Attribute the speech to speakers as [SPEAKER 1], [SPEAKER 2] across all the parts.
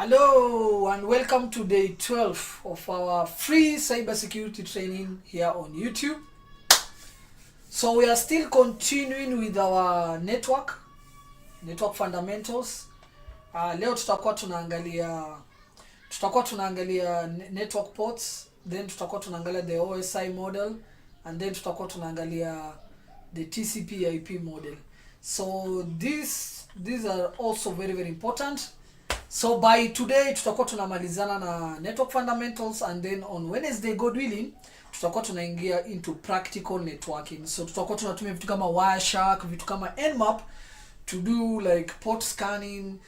[SPEAKER 1] Hello and welcome to day 12 of our free cybersecurity training here on YouTube. So we are still continuing with our network fundamentals. Leo tutakuwa tunaangalia network ports, then tutakuwa tunaangalia the OSI model, and then tutakuwa tunaangalia the TCP/IP model. So these are also very important. So by today tutakuwa tunamalizana na network fundamentals, and then on Wednesday, God willing, tutakuwa tunaingia into practical networking. So tutakuwa tunatumia vitu kama Wireshark, vitu kama Nmap to do like port scanning,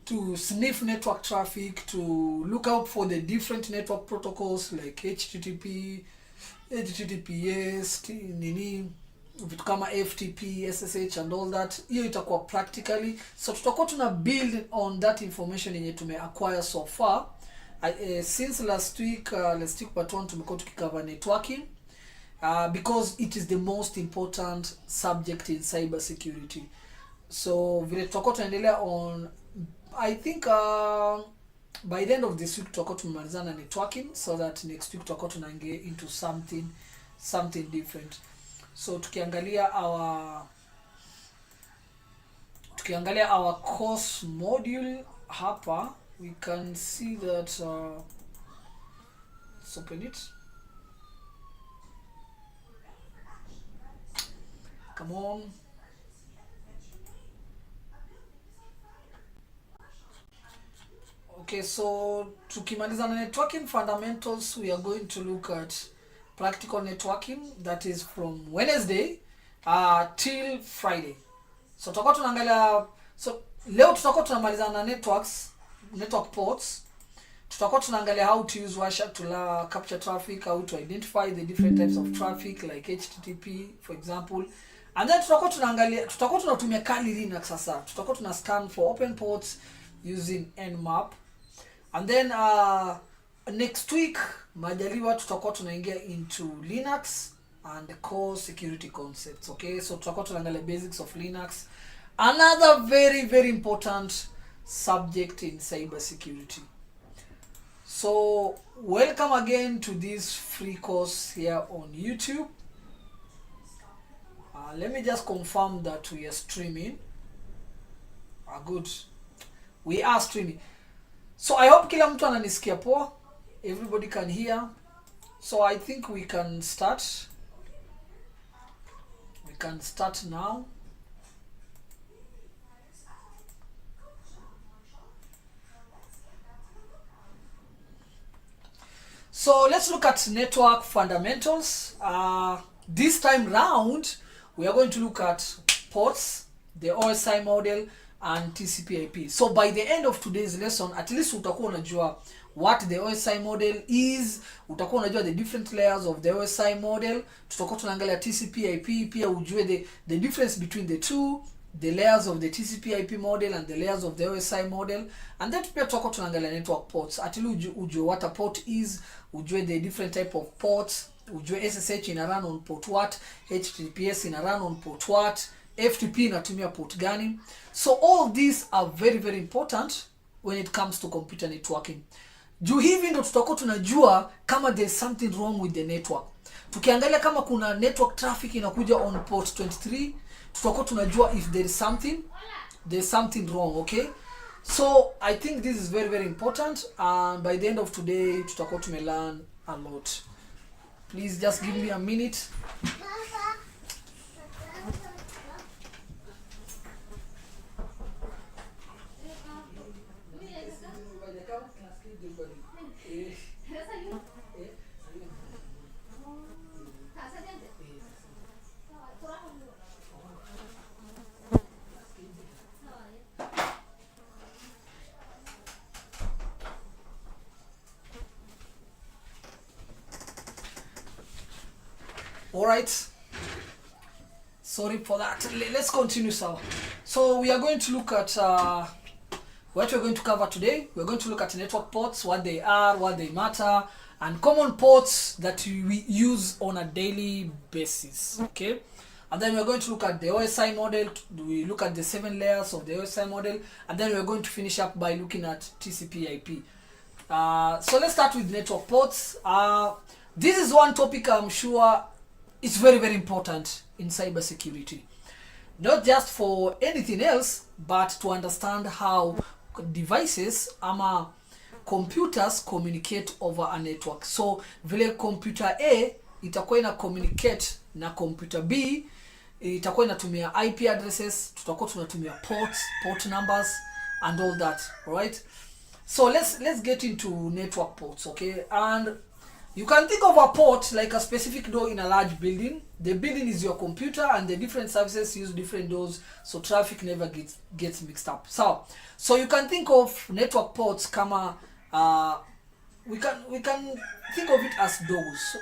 [SPEAKER 1] to sniff network traffic, to look out for the different network protocols like HTTP, HTTPS, vitu kama FTP, SSH and all that. Hiyo itakuwa practically. So tutakuwa tuna build on that information yenye tume acquire so far. Since last week part 1 tumekuwa tukicover networking because it is the most important subject in cyber security. So vile tutakuwa tunaendelea on, I think by the end of this week tutakuwa tumemalizana networking, so that next week tutakuwa tunaingia into something different. So tukiangalia our course module hapa, we can see that let's open it. Come on. Okay, so tukimaliza na networking fundamentals, we are going to look at practical networking, that is from Wednesday till Friday. So tutakuwa tunaangalia, so leo tutakuwa tunamaliza na network ports. Tutakuwa tunaangalia how to use Wireshark to capture traffic, how to identify the different types of traffic like HTTP for example. And then tutakuwa tunatumia kali Linux sasa. Tutakuwa tuna scan for open ports using Nmap. And then next week majaliwa tutakuwa tunaingia into Linux and the core security concepts. Okay, so tutakuwa tunaangalia basics of Linux, another very important subject in cyber security. So welcome again to this free course here on YouTube. Let me just confirm that we are streaming. Good, we are streaming. So I hope kila mtu ananisikia poa. Everybody can hear. So I think we can start. We can start now. So let's look at network fundamentals. This time round, we are going to look at ports, the OSI model, and TCP/IP. So by the end of today's lesson, at least utakuwa unajua what the OSI model is, utakuwa unajua the different layers of the OSI model. Tutakuwa tunaangalia TCP/IP, pia ujue the difference between the two, the layers of the TCP/IP model and the layers of the OSI model. And then pia tutakuwa tunaangalia network ports. Atili ujue what a port is, ujue the different type of ports, ujue SSH ina run on port what, HTTPS ina run on port what, FTP inatumia port gani. So all these are very important when it comes to computer networking. Juu hivi ndo tutakuwa tunajua kama there's something wrong with the network. Tukiangalia kama kuna network traffic inakuja on port 23, tutakuwa tunajua if there's something wrong. Okay, so I think this is very important, and by the end of today tutakuwa tumelearn a lot. Please just give me a minute. Alright, sorry for that. Let's continue. So we are going to look at what we're going to cover today. We're going to look at network ports, what they are, what they matter, and common ports that we use on a daily basis. Okay, and then we're going to look at the OSI model. We look at the 7 layers of the OSI model, and then we're going to finish up by looking at TCP/IP. So let's start with network ports. This is one topic I'm sure is very, very important in cybersecurity. Not just for anything else, but to understand how devices ama computers communicate over a network. So vile computer A itakuwa ina communicate na computer B, itakuwa inatumia IP addresses, tutakuwa tunatumia port numbers and all that, right? So let's get into network ports, okay? And you can think of a port like a specific door in a large building. The building is your computer, and the different services use different doors, so traffic never gets mixed up. So you can think of network ports kama we can think of it as doors. So,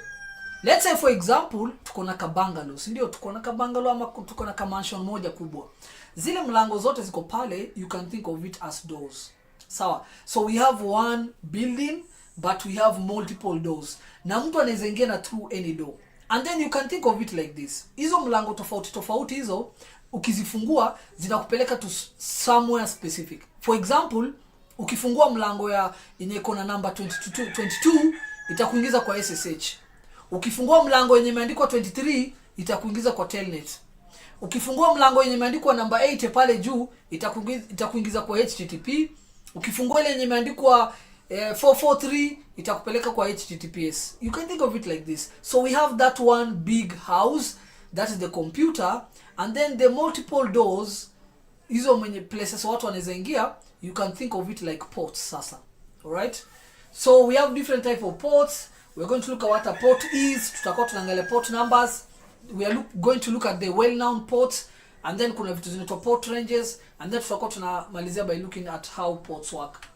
[SPEAKER 1] let's say for example tuko na kabangalo, si ndio? Tuko na kabangalo ama tuko na mansion moja kubwa. Zile mlango zote ziko pale, you can think of it as doors. So we have one building, but we have multiple doors. Na mtu anaweza ingia na through any door. And then you can think of it like this. Hizo mlango tofauti hizo ukizifungua zinakupeleka to somewhere specific. For example, ukifungua mlango yenye iko na number 22 itakuingiza kwa SSH. Ukifungua mlango yenye imeandikwa 23 itakuingiza kwa telnet. Ukifungua mlango yenye imeandikwa number 8 pale juu itakuingiza kwa HTTP. Ukifungua ile yenye imeandikwa 443 itakupeleka kwa HTTPS. You can think of it like this. So we have that one big house, that is the computer, and then the multiple doors, hizo many places watu wanaweza ingia, you can think of it like ports sasa. Alright? So we have different type of ports. We're going to look at what a port is. Tutakuwa tunaangalia port numbers. We are going to look at the well-known ports, and then kuna vitu zinaitwa port ranges, and then tutakuwa tunamalizia by looking at how ports work.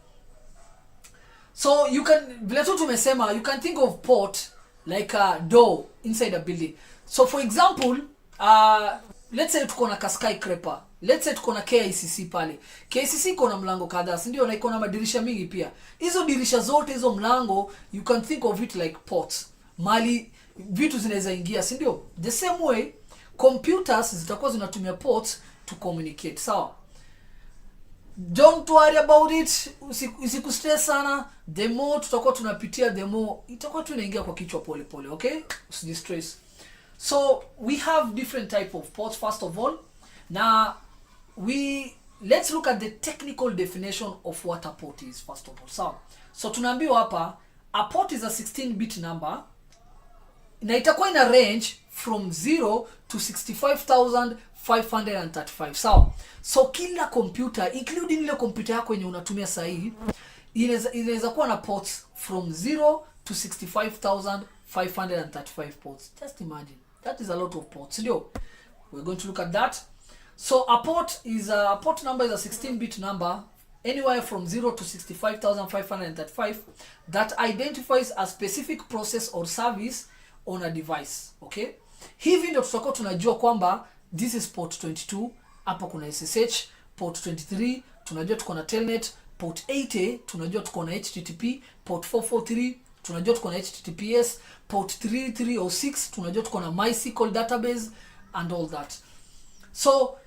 [SPEAKER 1] So you can, vile tu tumesema, you can think of port like a door inside a building. So for example, let's say tuko na skyscraper. Let's say tuko na KICC pale. KICC iko na mlango kadhaa, si ndio? Na iko na madirisha mingi pia. Hizo dirisha zote, hizo mlango, you can think of it like ports. Mali vitu zinaweza ingia, si ndio? The same way computers zitakuwa zinatumia ports to communicate. Sawa? Don't worry about it. Usikustress sana. The more tutakuwa tunapitia, the more itakuwa tunaingia kwa kichwa pole pole, okay? Usijistress. So we have different type of ports first of all. Now let's look at the technical definition of what a port is first of all. So tunaambiwa hapa a port is a 16-bit number na itakuwa ina range from 0 to 65,535. So kila computer, including ile computer yako yenye unatumia sasa hivi, inaweza kuwa na ports from 0 to 65,535 ports. Just imagine. That is a lot of ports. We're going to look at that. So a port number is a 16-bit number anywhere from 0 to 65,535 that identifies a specific process or service on a device. Okay? Hivi ndio tutakuwa tunajua kwamba this is port 22, hapa kuna SSH, port 23 tunajua tuko na telnet, port 80 tunajua tuko na HTTP, port 443 tunajua tuko na HTTPS, port 3306 tunajua tuko na MySQL database and all that. So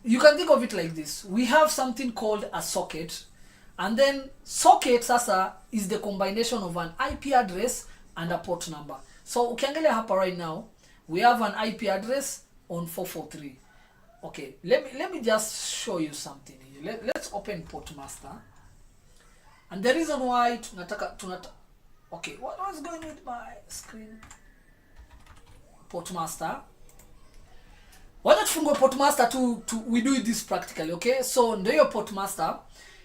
[SPEAKER 1] you can think of it like this. We have something called a socket, and then socket sasa is the combination of an IP address and a port number. So ukiangalia hapa right now, we have an IP address on 443. Okay, let me just show you something here. Let's open port master. And the reason why okay, what was going with my screen? Port master. Why not fungo port master we do this practically, okay? So ndio your port master.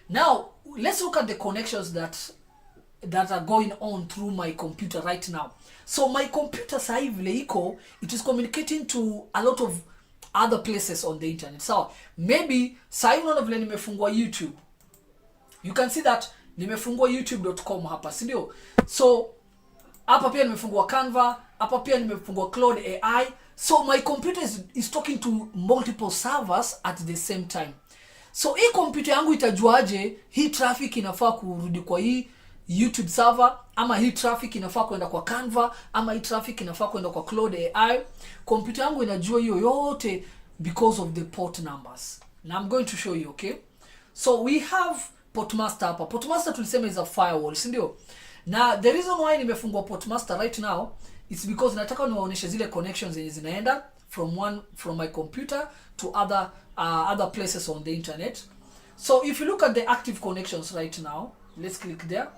[SPEAKER 1] Now let's look at the connections that are going on through my computer right now. So my computer sasa hivi it is communicating to a lot of other places on the internet. So maybe sasa hivi unaona vile nimefungua YouTube. You can see that nimefungua youtube.com hapa, si ndio? So hapa pia nimefungua Canva, hapa pia nimefungua Claude AI. So my computer is talking to multiple servers at the same time. So hii computer yangu itajuaje hii traffic inafaa kurudi kwa hii YouTube server, ama hii traffic inafaa kwenda kwa Canva, ama hii traffic inafaa kwenda kwa Claude AI. Computer yangu inajua hiyo yote because of the port numbers. Now I'm going to show you, okay? So we have Portmaster hapa. Portmaster tulisema is a firewall, si ndio? Na the reason why nimefungua Portmaster right now is because nataka niwaoneshe zile connections zenye zinaenda from my computer to other places on the internet. So if you look at the active connections right now, let's click there.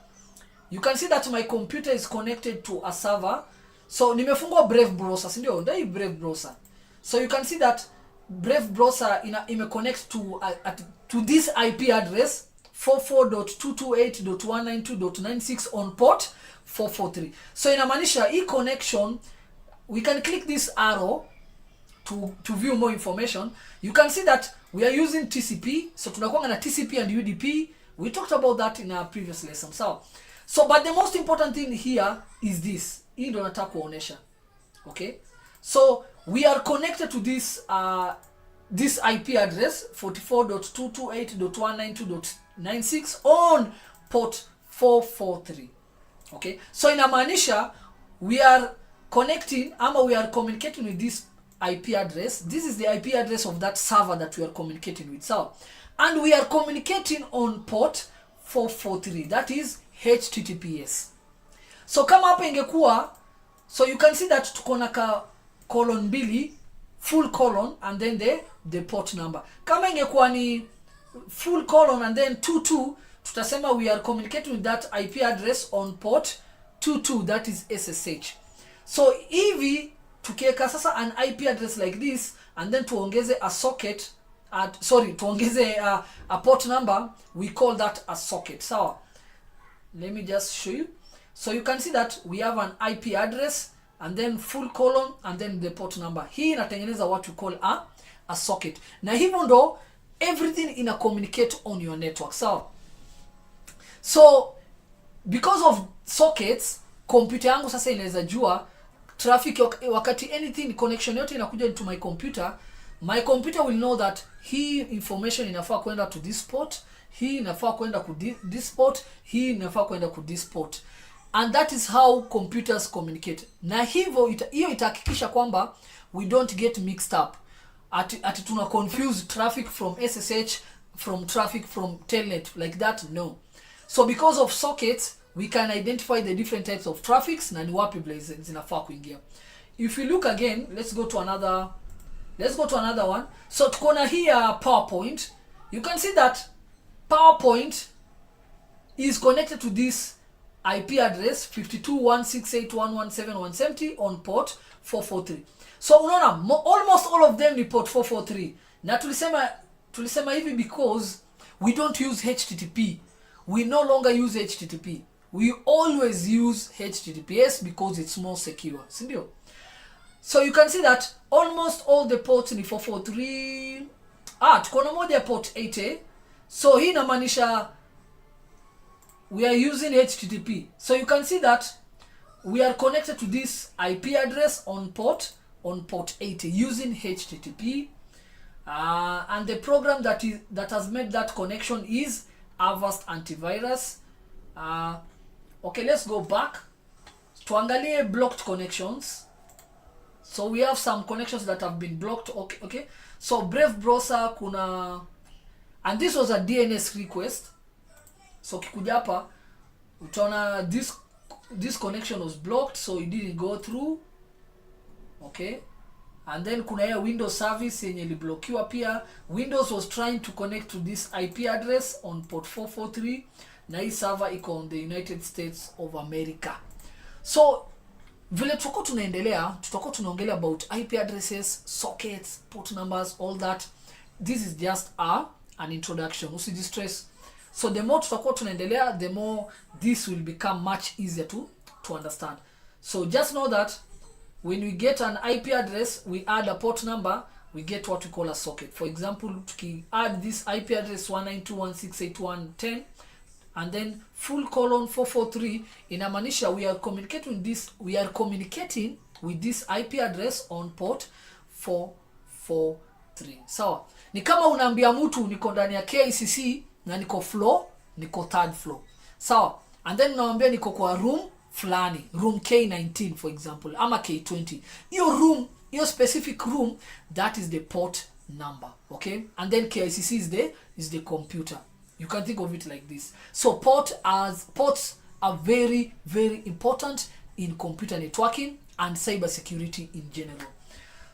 [SPEAKER 1] You can see that my computer is connected to a server. So nimefungua Brave browser, si ndio? Ndio Brave browser. So you can see that Brave browser ime-connect to this IP address 44.228.192.96 on port 443. So inamaanisha hii connection, we can click this arrow to view more information. You can see that we are using TCP. So tunakuwa na TCP and UDP. We talked about that in our previous lesson. So but the most important thing here is this. Hii ndio nataka kuonesha. Okay? So we are connected to this IP address 44.228.192.96 on port 443. Okay? So inamaanisha we are connecting, we are communicating with this IP address. This is the IP address of that server that we are communicating with. So, and we are communicating on port 443. That is HTTPS. So kama hapa ingekuwa, so you can see that tuko na ka colon mbili, full colon and then the port number. Kama ingekuwa ni full colon and then 22, tutasema we are communicating with that IP address on port 22, that is SSH. So hivi tukiweka sasa an IP address like this and then tuongeze a socket tuongeze a port number, we call that a socket. So let me just show you. So you can see that we have an IP address and then full colon and then the port number. Hii inatengeneza what we call a socket. Na hivyo ndo everything ina communicate on your network. So because of sockets, computer yangu sasa inaweza jua traffic wakati anything connection yote inakuja into my computer will know that hii information inafaa kwenda to this port, hii inafaa kwenda ku this port, hii inafaa kwenda ku this port. And that is how computers communicate. Na hivyo hiyo itahakikisha kwamba we don't get mixed up. Ati tuna confuse traffic from SSH from traffic from telnet like that, no. So because of sockets, we can identify the different types of traffics na ni wapi blaze zinafaa kuingia. If you look again, let's go to another one. So tuko na here PowerPoint. You can see that PowerPoint is connected to this IP address 52.168.117.170 on port 443. So unaona almost all of them ni port 443. Na tulisema hivi because we don't use HTTP. We no longer use HTTP. We always use HTTPS because it's more secure. Sindio? So you can see that almost all the ports ni 443. Tuko na moja port 80. So hii inamaanisha we are using HTTP. So you can see that we are connected to this IP address on port 80 using HTTP. And the program that has made that connection is Avast Antivirus. Okay, let's go back. Tuangalie blocked connections. So we have some connections that have been blocked. Okay. So Brave browser kuna, and this was a DNS request. So kikuja hapa utaona this connection was blocked, so it didn't go through. Okay. And then kuna ya Windows service yenye iliblokiwa pia. Windows was trying to connect to this IP address on port 443 na hii server iko on the United States of America. So vile tutakuwa tunaongelea about IP addresses, sockets, port numbers, all that. This is just an introduction. Usijistress. So the more tutakuwa tunaendelea, the more this will become much easier to understand. So just know that when we get an IP address, we add a port number, we get what we call a socket. For example, tuki add this IP address 192.168.110 and then full colon 443, inamaanisha we are communicating with this IP address on port 443. Sawa. Ni kama unaambia mtu niko ndani ya KICC na niko third floor. Sawa. and then naambia niko kwa room fulani, room K19 for example ama K20. Your specific room, that is the port number, okay? And then KICC is the computer. You can think of it like this. So ports are very, very important in computer networking and cybersecurity in general.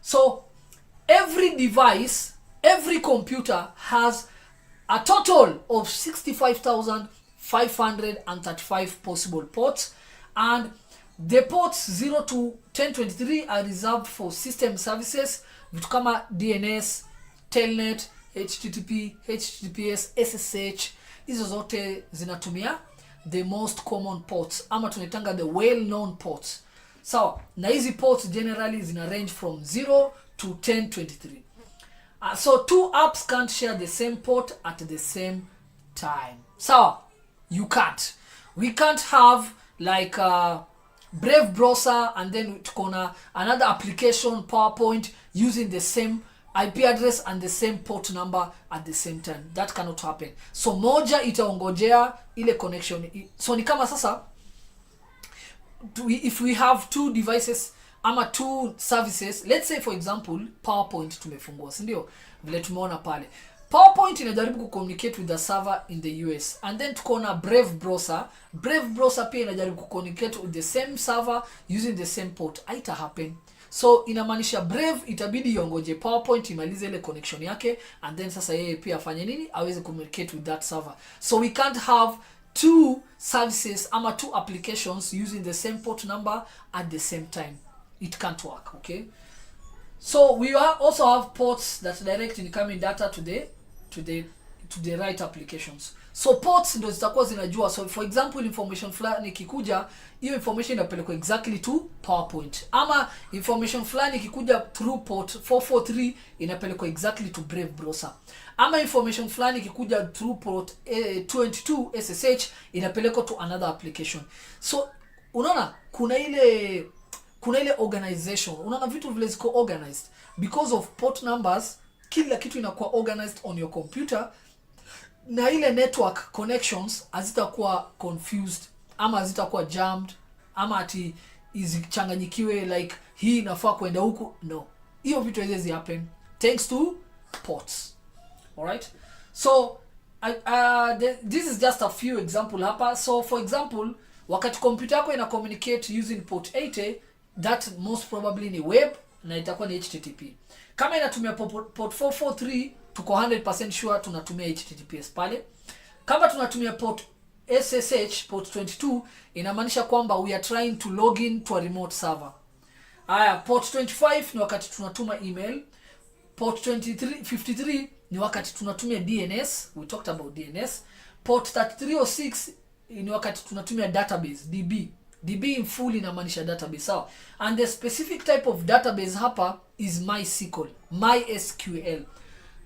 [SPEAKER 1] So every device, every computer has a total of 65,535 possible ports, and the ports 0 to 1023 are reserved for system services, vitu kama DNS, telnet, HTTP, HTTPS, SSH. Hizo zote zinatumia the most common ports ama tunaitanga the well known ports. So na hizi ports generally zina range from 0 to 1023. So two apps can't share the same port at the same time. So you can't. We can't have like Brave browser and then tukona another application PowerPoint using the same IP address and the same port number at the same time. That cannot happen. So moja itaongojea ile connection. So ni kama sasa if we have two devices ama two services, let's say for example PowerPoint tumefungua, si ndio? Vile tumeona pale. PowerPoint inajaribu kucommunicate with the server in the US, and then tukoona Brave browser. Brave browser pia inajaribu kucommunicate with the same server using the same port. Haita happen. So inamaanisha Brave itabidi iongoje PowerPoint imalize ile connection yake, and then sasa yeye pia afanye nini, aweze communicate with that server. So we can't have two services ama two applications using the same port number at the same time. It can't work, okay? So we also have ports that direct incoming data to the right applications. So ports ndo zitakuwa zinajua. So for example information fulani ikikuja, hiyo information inapelekwa exactly to PowerPoint, ama information fulani ikikuja through port 443 inapelekwa exactly to Brave browser, ama information fulani ikikuja through port 22 SSH inapelekwa to another application. So unaona kuna ile organization, unaona vitu vile ziko organized because of port numbers. Kila kitu inakuwa organized on your computer, na ile network connections hazitakuwa confused ama hazitakuwa jammed ama ati izichanganyikiwe like hii inafaa kwenda huku. No, hiyo vitu hizi happen thanks to ports. Alright, so this is just a few example hapa. So for example, wakati computer yako ina communicate using port 80, that most probably ni web na itakuwa ni HTTP. Kama inatumia port 443, tuko 100% sure tunatumia HTTPS pale. Kama tunatumia port SSH, port 22, inamaanisha kwamba we are trying to log in to a remote server. Port 25 ni wakati tunatuma email. Port 53 ni wakati tunatumia DNS. We talked about DNS. Port 3306 ni wakati tunatumia database, DB in full inamaanisha database, sawa? And the specific type of database hapa is MySQL.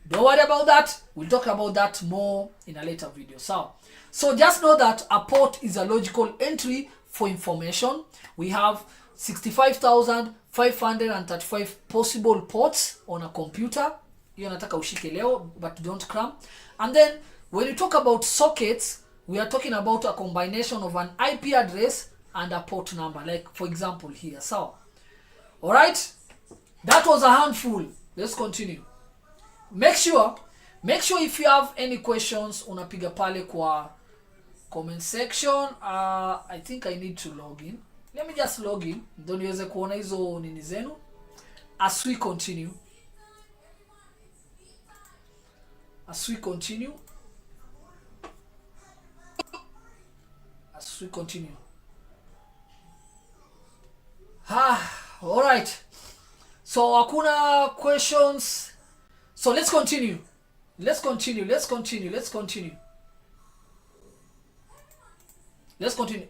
[SPEAKER 1] Don't worry about that. We'll talk about that more in a later video, sawa? So just know that a port is a logical entry for information. We have 65,535 possible ports on a computer. Hiyo nataka ushike leo, but don't cram. And then when you talk about sockets, we are talking about a combination of an IP address and a port number, like for example here. So all right, that was a handful. Let's continue. Make sure if you have any questions unapiga pale kwa comment section. I think I need to log in. Let me just log in ndio niweze kuona hizo nini zenu as we continue. All right. So hakuna questions. So let's continue.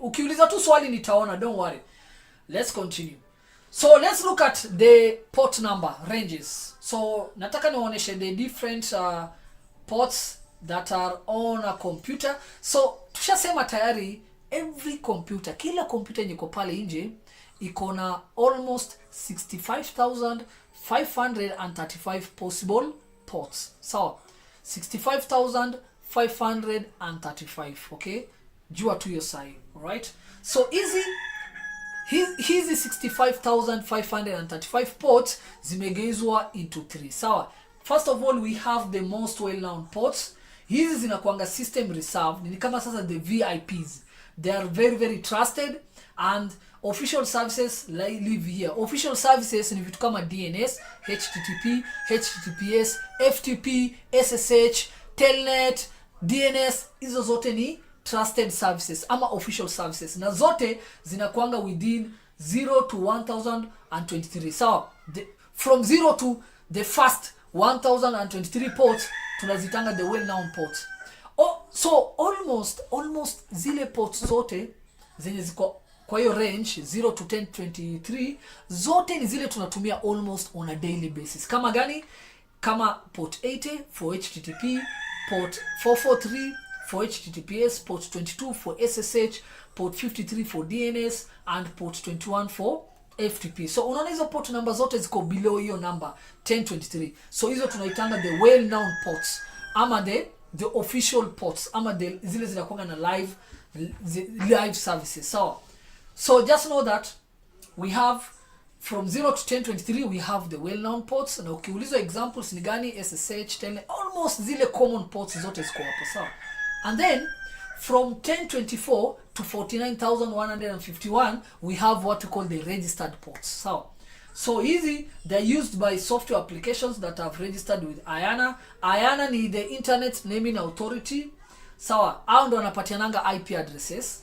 [SPEAKER 1] Ukiuliza tu swali nitaona, don't worry. Let's continue. So let's look at the port number ranges. So nataka nionyeshe the different ports that are on a computer. So tushasema tayari every computer, kila computer yenye iko pale nje iko na almost 65,535 possible ports. So 65,535, okay? jua tu hiyo sahi. Alright, so hizi 65,535 ports zimegeuzwa into 3. Sawa, first of all we have the most well known ports. Hizi zinakuanga system reserved, ni kama sasa the VIPs. They are very very trusted and official services live here. Official services ni vitu kama DNS, HTTP, HTTPS, FTP, SSH, Telnet, DNS. Hizo zote ni trusted services ama official services, na zote zinakuanga within 0 to 1023. So from 0 to the first 1023 ports tunazitanga the well known ports. So almost zile ports zote zenye ziko kwa hiyo range 0 to 1023 zote ni zile tunatumia almost on a daily basis. Kama gani? Kama port 80 for HTTP, port 443 for HTTPS, port 22 for SSH, port 53 for DNS and port 21 for FTP. So unaona hizo port number zote ziko below hiyo number 1023. So hizo tunaitanga the well known ports ama the official ports ama zile zinakuwa na live services. So just know that we have from 0 to 1023 we have the well known ports, na ukiulizwa examples ni gani, SSH, Telnet, almost zile common ports zote ziko hapo. Sawa, and then from 1024 to 49,151 we have what we call the registered ports. So easy, they're used by software applications that have registered with IANA. IANA ni the Internet Naming Authority. Sawa, hao ndo wanapatiananga IP addresses.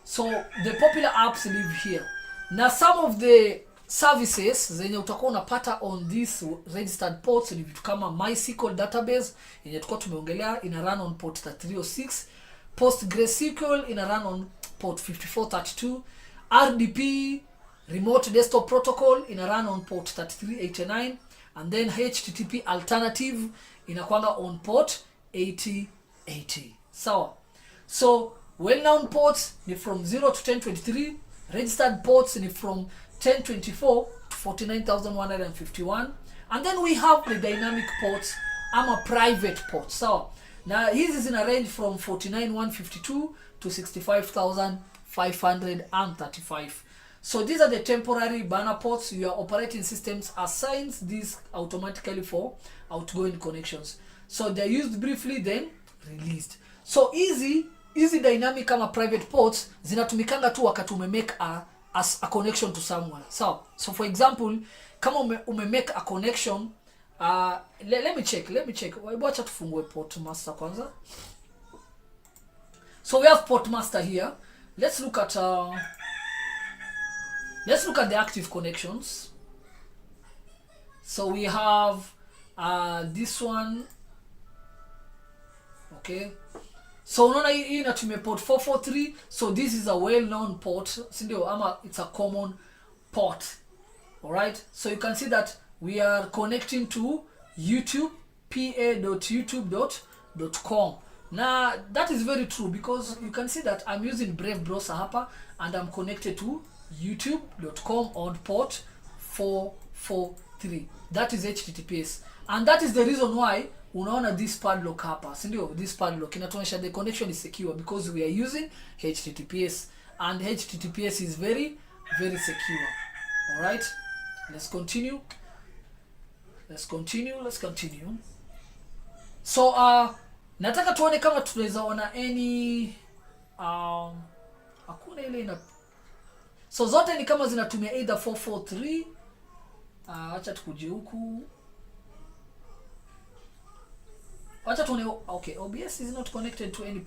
[SPEAKER 1] So the popular apps live here. Na some of the services zenye utakuwa unapata on these registered ports ni vitu kama MySQL database yenye tulikuwa tumeongelea, ina run on port 306. PostgreSQL ina run on port 5432. RDP, Remote Desktop Protocol, ina run on port 3389. And then HTTP alternative inakwanga on port 8080. So well-known ports ni from 0 to 1023. Registered ports ni from 1024 to 49,151. And then we have the dynamic ports ama private ports. Na hizi zina range from 49,152 to 65,535. So these are the temporary burner ports. Your operating systems assigns these automatically for outgoing connections. So they're used briefly then released. So easy dynamic kama private ports zinatumikanga tu wakati umemake a connection to someone. So for example, kama umemake a connection, let me check. Wacha tufungue port master kwanza. So we have port master here. Let's look at the active connections. So we have this one. Okay. So unaona hii inatumia port 443. So this is a well known port, sindio, ama it's a common port. Alright, so you can see that we are connecting to YouTube, pa.youtube.com. Now that is very true because you can see that I'm using Brave browser hapa and I'm connected to youtube.com on port 443. That is HTTPS, and that is the reason why unaona this padlock hapa, sindio? This padlock inatuonyesha the connection is secure because we are using HTTPS, and HTTPS is very very secure. All right, let's continue. So nataka tuone kama tunaweza ona any hakuna ile ina, so zote ni kama zinatumia either 443. Acha tukuje huku. Acha tuone. Okay, OBS is not connected to any.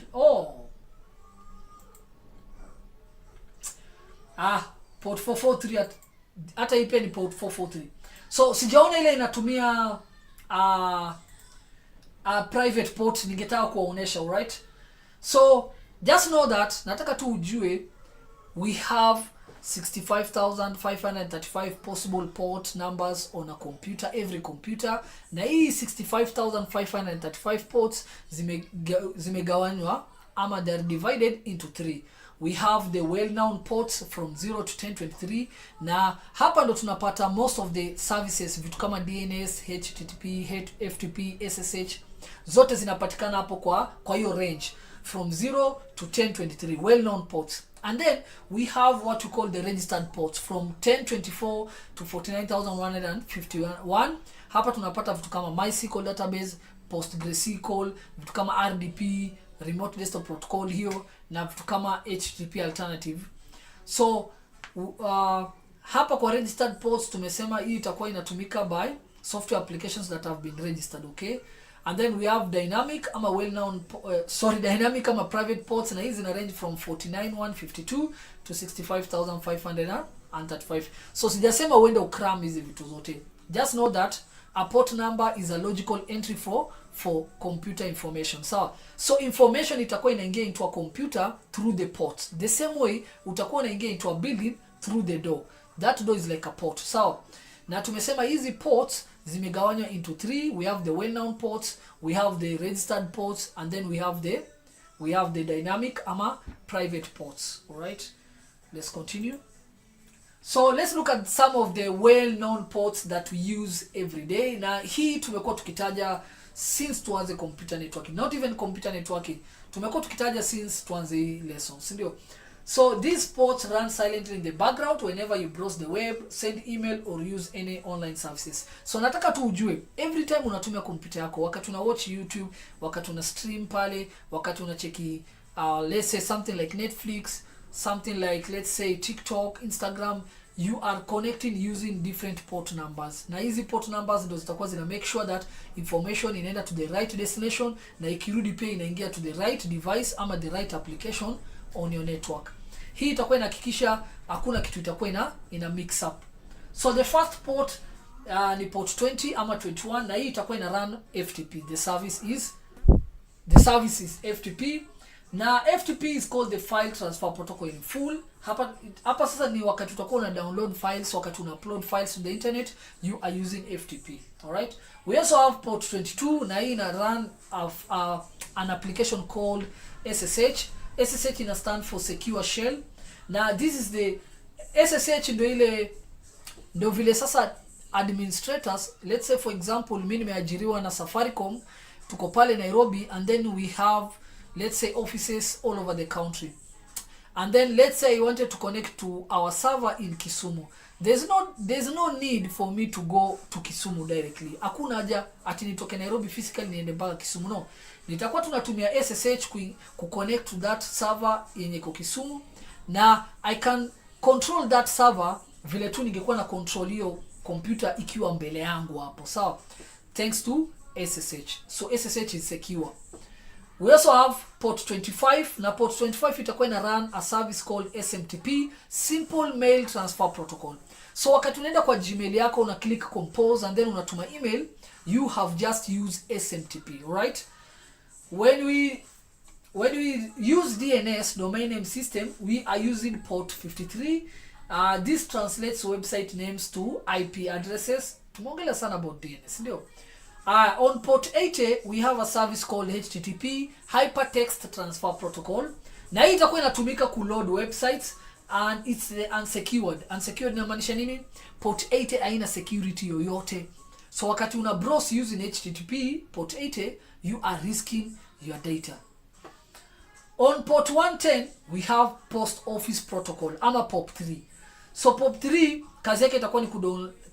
[SPEAKER 1] Port 443 hata ipe ni port 443. So sijaona ile inatumia private port, ningetaka kuwaonesha. Alright, so just know that nataka tu ujue we have 65,535 possible port numbers on a computer, every computer. Na hii 65,535 ports zimegawanywa ama they're divided into 3. We have the well-known ports from 0 to 1023. Na hapa ndo tunapata most of the services, vitu kama DNS, HTTP, FTP, SSH, zote zinapatikana hapo kwa hiyo range. from 0 to 1023, well-known ports. And then we have what we call the registered ports from 1024 to 49151. Hapa tunapata vitu kama MySQL database, PostgreSQL, vitu kama RDP, remote desktop protocol hiyo, na vitu kama HTTP alternative. So hapa kwa registered ports tumesema hii itakuwa inatumika by software applications that have been registered, okay? And then we have dynamic ama well-known dynamic ama private ports, na hizi zina range from 49152 to 65535. So sijasema uende ukram hizi vitu zote. Just know that a port number is a logical entry for computer information. So information itakuwa inaingia into a computer through the port. The same way utakuwa unaingia into a building through the door. That door is like a port. Na tumesema hizi ports zimegawanywa into 3. We have the well-known ports, we have the registered ports, and then we have the dynamic ama private ports. All right, let's continue. So let's look at some of the well-known ports that we use every day. Na hii tumekuwa tukitaja since tuanze computer networking, not even computer networking, tumekuwa tukitaja since tuanze hii lesson, si ndio? So these ports run silently in the background whenever you browse the web, send email or use any online services. So nataka tu ujue, every time unatumia computer yako, wakati una watch YouTube, wakati una stream pale, wakati una cheki let's say something like Netflix, something like let's say TikTok, Instagram, you are connecting using different port numbers. Na hizi port numbers ndo zitakuwa zina make sure that information inaenda to the right destination, na ikirudi pia inaingia to the right device ama the right application on your network. Hii itakuwa inahakikisha hakuna kitu itakuwa ina mix up. So the first port ni port 20 ama 21, na hii itakuwa ina run FTP. The service is FTP. Na FTP is called the file transfer protocol in full. Hapa sasa ni wakati utakuwa una download files, wakati una upload files to the internet, you are using FTP. All right, we also have port 22, na hii ina run an application called SSH. SSH ina stand for secure shell. Na this is the SSH ndio vile sasa administrators, let's say for example mimi nimeajiriwa na Safaricom, tuko pale Nairobi, and then we have let's say offices all over the country, and then let's say I wanted to connect to our server in Kisumu. There's no need for me to go to Kisumu directly. Hakuna haja ati nitoke Nairobi physically niende mpaka Kisumu, no. Nitakuwa tunatumia SSH ku connect to that server yenye iko Kisumu, na I can control that server vile tu ningekuwa na control hiyo computer ikiwa mbele yangu hapo, sawa? Thanks to SSH. So SSH is secure. We also have port 25, na port 25 itakuwa ina run a service called SMTP, Simple Mail Transfer Protocol. So wakati unaenda kwa Gmail yako una click compose and then unatuma email, you have just used SMTP, right? When we use DNS, domain name system, we are using port 53. This translates website names to IP addresses. Tumeongelea sana about DNS, ndio. On port 80 we have a service called HTTP, Hypertext Transfer Protocol. Na hii itakuwa inatumika ku load websites, and it's the unsecured. Unsecured inamaanisha nini? Port 80 haina security yoyote. So wakati una browse using HTTP port 80, you are risking your data. On port 110 we have Post Office Protocol ama POP3. So POP3 kazi yake itakuwa ni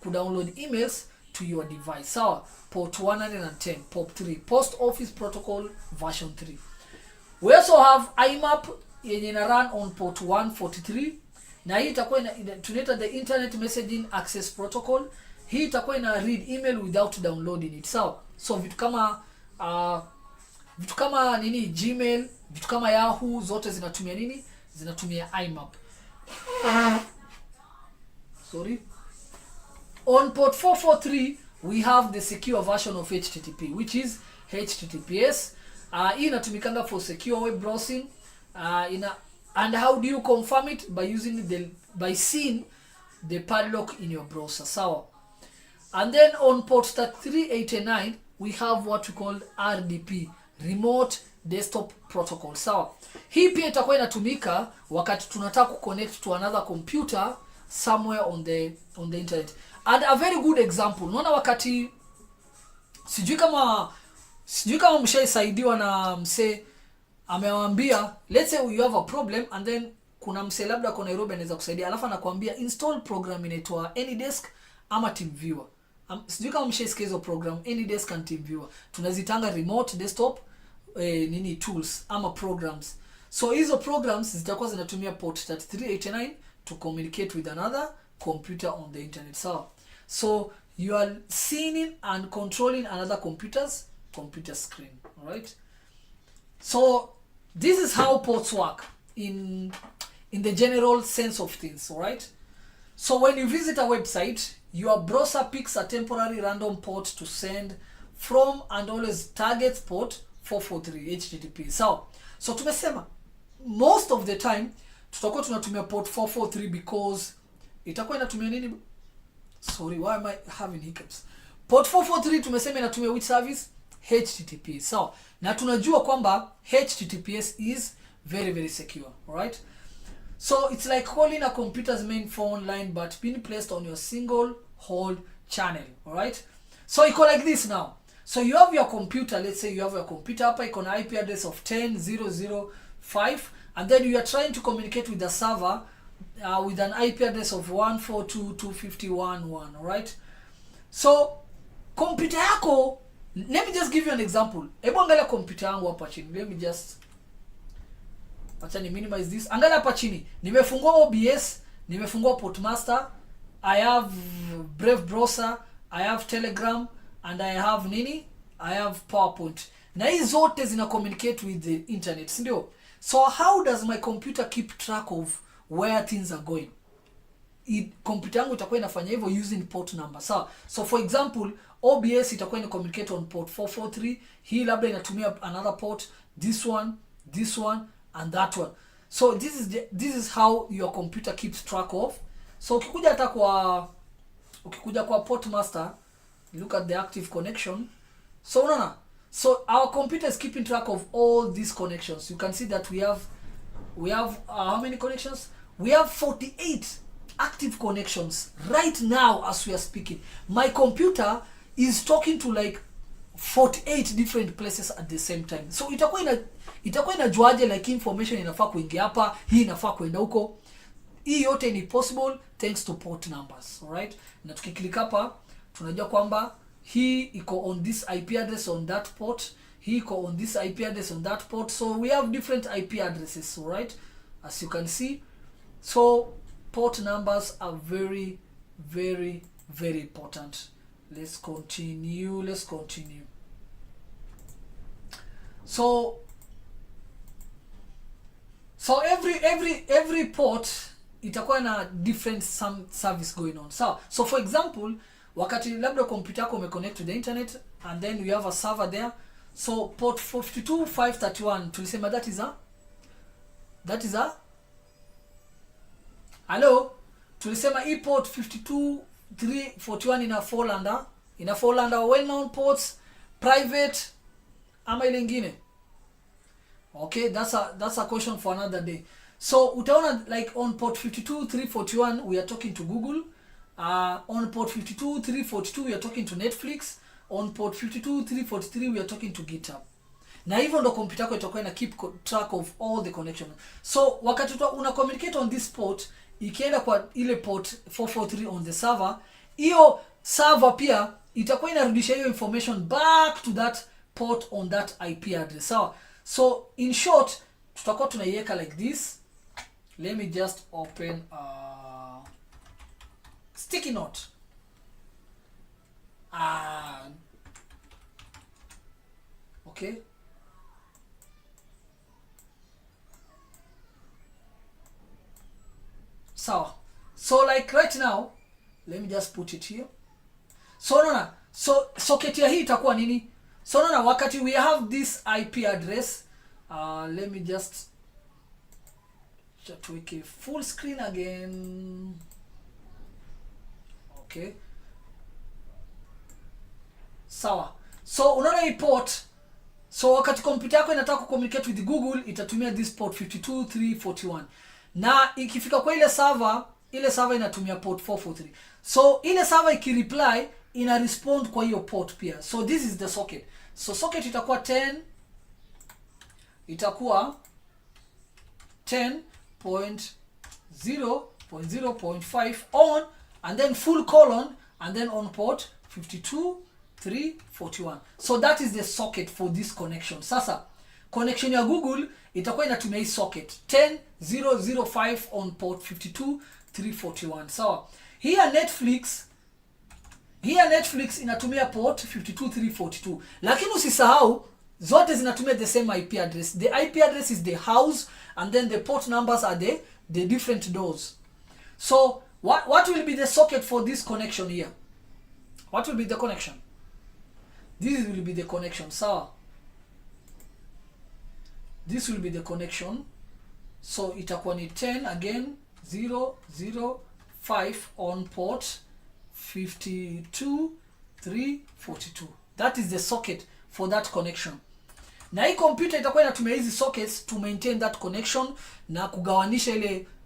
[SPEAKER 1] kudownload emails to your device. Sawa? Port 110 POP3, Post Office Protocol version 3. We also have IMAP yenye ina run on port 143, na hii itakuwa tunaita the Internet Messaging Access Protocol. Hii itakuwa ina read email without downloading it. Sawa? So vitu kama nini, Gmail, vitu kama Yahoo, zote zinatumia nini? Zinatumia IMAP. Sorry. On port 443 we have the secure version of HTTP, which is HTTPS. Hii inatumikanga for secure web browsing. And how do you confirm it? By seeing the padlock in your browser. Sawa. And then on port 389 we have what we call RDP, Remote Desktop Protocol. Sawa. Hii pia itakuwa inatumika wakati tunataka kuconnect to another computer somewhere on the internet. And a very good example, unaona wakati sijui kama mshaisaidiwa na mse amewaambia let's say you have a problem, and then kuna mse labda kwa Nairobi anaweza kusaidia, alafu anakuambia install program inaitwa AnyDesk ama TeamViewer. Sijui kama mshaisikia hizo program AnyDesk and TeamViewer. Tunazitanga remote desktop tools ama programs. So hizo programs zitakuwa zinatumia port 3389 to communicate with another computer on the internet. So you are seeing and controlling another computer screen, all right? So this is how ports work in the general sense of things, all right? So when you visit a website, your browser picks a temporary random port to send from and always targets port 443 HTTP. So tumesema most of the time tutakuwa tunatumia port 443 because itakuwa inatumia nini? Sorry, why am I having hiccups? Port 443 tumesema inatumia which service? HTTP. Na tunajua kwamba HTTPS is very very secure, all right? So it's like calling a computer's main phone line but being placed on your single hold channel, all right? So it go like this now. So you have your computer, let's say you have your computer hapa iko na IP address of 10.0.0.5, and then you are trying to communicate with the server with an IP address of 142.250.1.1, all right? So computer yako, let me just give you an example. Hebu angalia computer yangu hapa chini. Let me just acha ni minimize this. Angalia hapa chini. Nimefungua OBS, nimefungua Portmaster, I have Brave browser, I have Telegram, and I have I have PowerPoint. Na hizi zote zina communicate with the internet, si ndio? So how does my computer keep track of where things are going? Computer yangu itakuwa inafanya hivyo using port number. So for example, OBS itakuwa ina communicate on port 443. Hii labda inatumia another port, this one, and that one. So this is how your computer keeps track of. So ukikuja kwa Portmaster, look at the active connection. So so our computer is keeping track of all these connections. You can see that we have how many connections? We have 48 active connections right now as we are speaking. My computer is talking to like 48 different places at the same time. So itakuwa inajuaje like information inafaa kuingia hapa, hii inafaa kwenda huko. Hii yote ni possible thanks to port numbers, all right? Na tukiklik hapa tunajua kwamba hii iko on this IP address on that port, hii iko on this IP address on that port. So we have different IP addresses, all right? As you can see. So port numbers are very very very important. Let's continue. So every port itakuwa na different some service going on. So for example, wakati labda computer yako umeconnect to the internet and then you have a server there. So port 42531 tulisema that is a hello, tulisema hii port 52341 ina fall under well known ports, private ama ile nyingine. Okay, that's a question for another day. So utaona like on port 52341 we are talking to Google. On port 52342 we are talking to Netflix. On port 52343 we are talking to GitHub. Na hivyo ndo computer yako itakuwa ina keep track of all the connections. So wakati una communicate on this port, ikienda kwa ile port 443 on the server, hiyo server pia itakuwa inarudisha hiyo information back to that port on that IP address. So in short, tutakuwa tunaiweka like this. Let me just open a sticky note. Okay. So like right now, let me just put it here. So socket ya hii itakuwa nini? So wakati we have this IP address, let me just tuweke full screen again. Okay. Sawa. So unaona hii port. So wakati computer yako inataka communicate with Google, itatumia this port 52341. Na ikifika kwa ile server inatumia port 443. So ile server ikireply ina respond kwa hiyo port pia. So this is the socket. So socket itakuwa 10 itakuwa 10.0.0.5 on, and then full colon, and then on port 52.3.41. So that is the socket for this connection. Sasa connection ya Google itakuwa inatumia hii socket 10.0.0.5 on port 52.3.41. Sawa. Here Netflix inatumia port 52.3.42. Lakini usisahau zote zinatumia the same IP address. The IP address is the house, and then the port numbers are the different doors. So what will be the socket for this connection here? What will be the connection? This will be the connection. So this will be the connection. So itakuwa ni 10 again 0.0.5 on port 52.3.42. That is the socket for that connection. Na hii computer itakuwa inatumia hizi sockets to maintain that connection na kugawanisha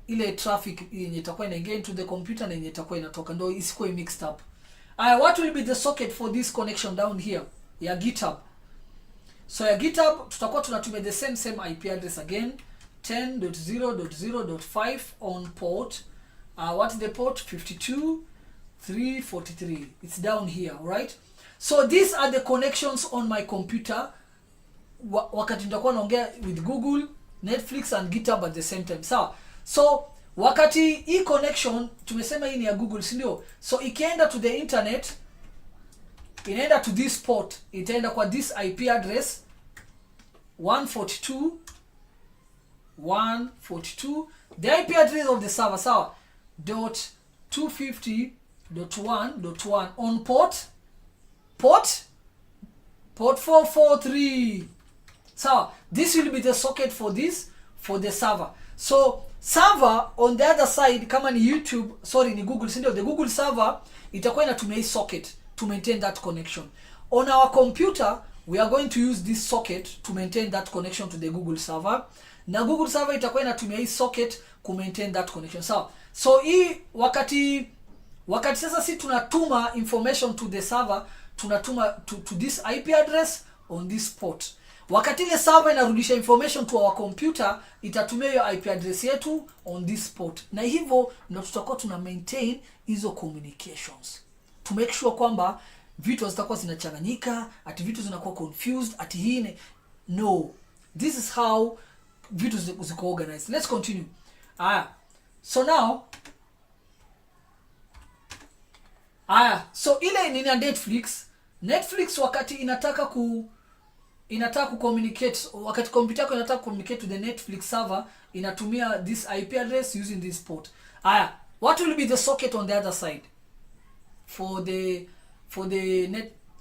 [SPEAKER 1] ile traffic yenye itakuwa inaingia into the computer na yenye itakuwa inatoka, ndio isikuwe mixed up. What will be the socket for this connection down here ya GitHub? So ya GitHub tutakuwa tunatumia the same IP address again 10.0.0.5 on port what's the port 52.3.43. It's down here, right? So these are the connections on my computer wakati nitakuwa naongea with Google, Netflix and GitHub at the same time. So wakati hii connection tumesema hii ni ya Google, si ndio? So ikienda to the internet, inaenda to this port, itaenda kwa this IP address 142 the IP address of the server, sawa, .250.1.1 on port 443. So this will be the socket for the server. So server on the other side, kama ni YouTube, sorry, ni Google, si ndio? The Google server itakuwa inatumia hii socket to maintain that connection. On our computer, we are going to use this socket to maintain that connection to the Google server. Na Google server itakuwa inatumia hii socket to maintain that connection. So hii wakati sasa si tunatuma information to the server, tunatuma to this IP address on this port. Wakati ile server inarudisha information to our computer, itatumia hiyo IP address yetu on this port. Na hivyo ndio tutakuwa tuna maintain hizo communications to make sure kwamba vitu zitakuwa zinachanganyika, ati vitu zinakuwa confused, ati hii no. This is how vitu ziko organized. Let's continue. So now so ile ni na Netflix wakati inataka ku communicate, wakati computer yako inataka communicate to the Netflix server, inatumia this IP address using this port. What will be the socket on the other side for the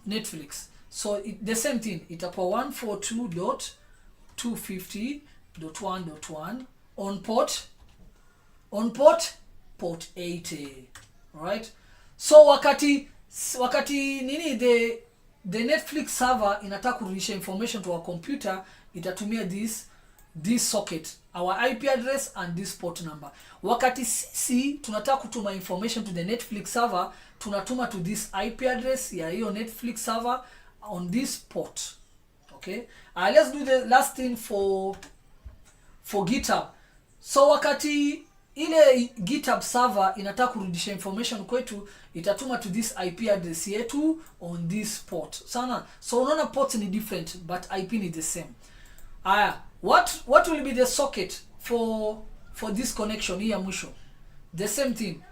[SPEAKER 1] Netflix? So the same thing, itakuwa 142.250.1.1 on port 80, right? So wakati nini the Netflix server inataka kurudisha information to our computer, itatumia this socket, our IP address and this port number. Wakati sisi tunataka kutuma information to the Netflix server, tunatuma to this IP address ya hiyo Netflix server on this port. Okay? Let's do the last thing for GitHub. So wakati ile GitHub server inataka kurudisha information kwetu, itatuma to this IP address yetu on this port. So unaona ports ni different but IP ni the same. What will be the socket for this connection here mwisho? The same thing.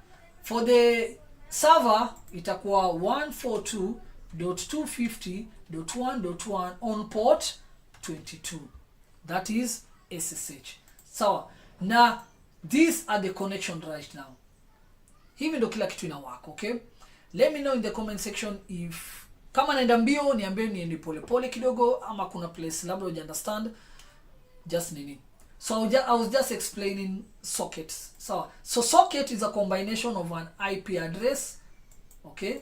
[SPEAKER 1] For the server itakuwa 142.250.1.1 on port 22. That is SSH. So na these are the connection right now. Hivi ndo kila kitu ina work, okay? Let me know in the comment section if kama naenda mbio niambie niende pole kidogo, ama kuna place labda you understand just nini. So I was just explaining sockets. So socket is a combination of an IP address, okay?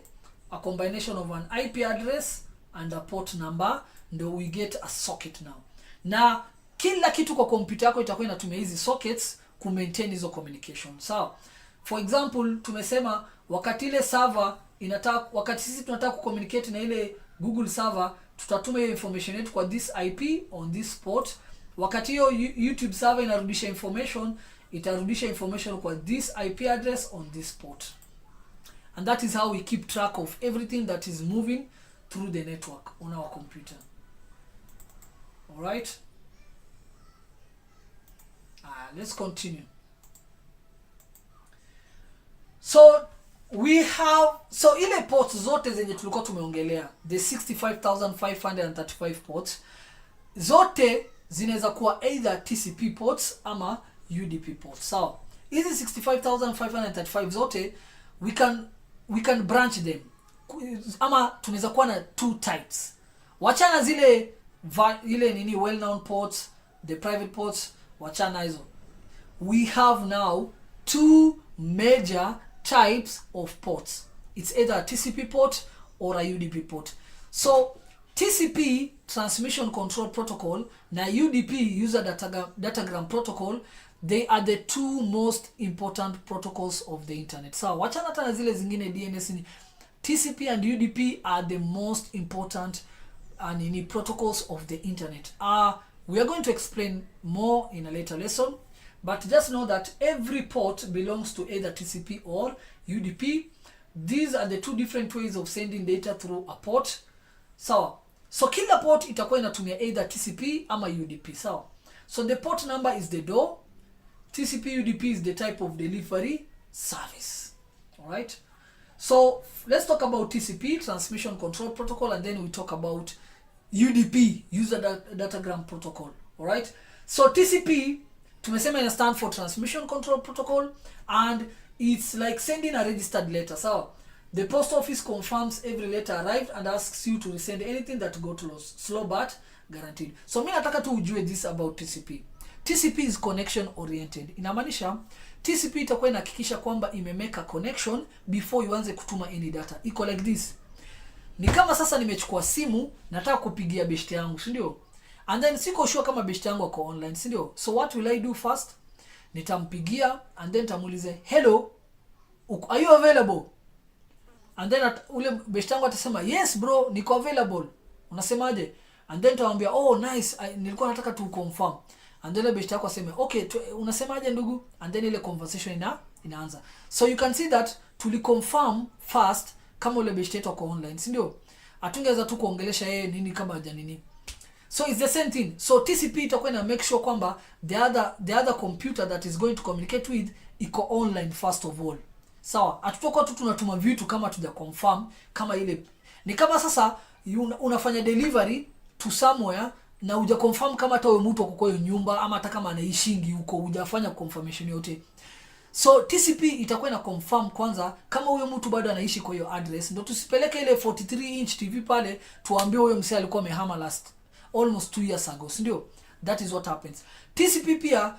[SPEAKER 1] A combination of an IP address and a port number, ndo we get a socket now. Na kila kitu kwa computer yako itakuwa inatumia hizi sockets ku maintain hizo communication. So for example, tumesema wakati ile server wakati sisi tunataka ku communicate na ile Google server, tutatuma hiyo information yetu kwa this IP on this port. wakati hiyo YouTube server inarudisha information, itarudisha information kwa this IP address on this port. And that is how we keep track of everything that is moving through the network on our computer. All right, let's continue. So we have, so ile ports zote zenye tulikuwa tumeongelea, the 65,535 ports zote zinaweza kuwa either TCP ports ama UDP ports. So hizi 65,535 zote we can branch them, ama tunaweza kuwa na two types. Wachana zile ile nini well known ports, the private ports, wachana hizo. We have now two major types of ports. It's either a TCP port or a UDP port. So TCP, Transmission Control Protocol, na UDP, User Datagram Protocol, they are the two most important protocols of the internet. So wachana tana zile zingine DNS ni TCP and UDP are the most important and protocols of the internet. We are going to explain more in a later lesson, but just know that every port belongs to either TCP or UDP. These are the two different ways of sending data through a port. So kila port itakuwa inatumia either TCP ama UDP. So the port number is the door. TCP UDP is the type of delivery service. All right. So let's talk about TCP, Transmission Control Protocol, and then we talk about UDP, User Datagram Protocol. All right. So TCP, tumesema ina stand for Transmission Control Protocol, and it's like sending a registered letter. So the post office confirms every letter arrived and asks you to resend anything that got lost. Slow but guaranteed. So mimi nataka tu ujue this about TCP. TCP is connection oriented. Inamaanisha TCP itakuwa inahakikisha kwamba imemeka connection before ianze kutuma any data. Iko like this. Ni kama sasa nimechukua simu, nataka kupigia beshte yangu, si ndio? And then siko sure kama beshte yangu ako online, si ndio? So what will I do first? Nitampigia and then tamuulize, "Hello, are you available?" And then ule beshte yangu atasema, "Yes bro, niko available. Unasemaje?" And then taambia, "Oh nice, nilikuwa nataka tu confirm." And then beshte yako aseme, "Okay, unasemaje ndugu?" And then ile conversation inaanza. So you can see that confirm first kama ule beshte yetu ako online, si ndio? Atungeweza tu kuongelesha yeye nini kama haja nini. So it's the same thing. So TCP itakuwa ina make sure kwamba the other computer that is going to communicate with iko online first of all. Sawa, atutoka tu tunatuma vitu kama tuja confirm kama ile. Ni kama sasa unafanya delivery to somewhere na uja confirm kama hata wewe mtu uko kwa nyumba ama hata kama anaishingi huko, hujafanya confirmation yote. So TCP itakuwa ina confirm kwanza kama huyo mtu bado anaishi kwa hiyo address, ndio tusipeleke ile 43 inch TV pale tuambie huyo msee alikuwa amehama almost 2 years ago, si ndio? That is what happens. TCP pia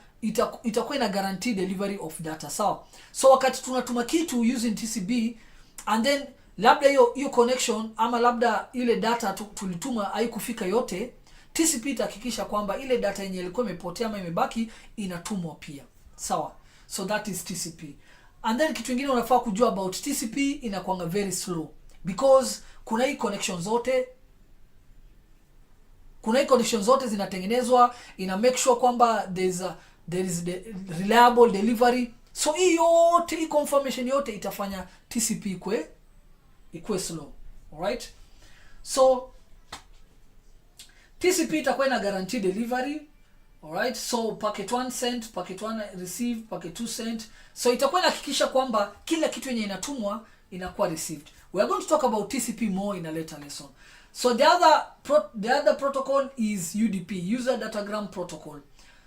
[SPEAKER 1] itakuwa ina guarantee delivery of data. Sawa. So wakati tunatuma kitu using TCP and then labda hiyo connection ama labda ile data tulituma haikufika yote, TCP itahakikisha kwamba ile data yenye ilikuwa imepotea ama imebaki inatumwa pia. Sawa. So that is TCP. And then kitu kingine unafaa kujua about TCP, inakuanga very slow because kuna hii connection zote zinatengenezwa, ina make sure kwamba there is the reliable delivery. So hii confirmation yote itafanya TCP ikue slow. All right? So TCP itakuwa ina guarantee delivery. All right? So packet 1 sent, packet 1 received, packet 2 sent. So itakuwa inahakikisha kwamba kila kitu yenye inatumwa inakuwa received. We are going to talk about TCP more in a later lesson. So the other protocol is UDP, User Datagram Protocol.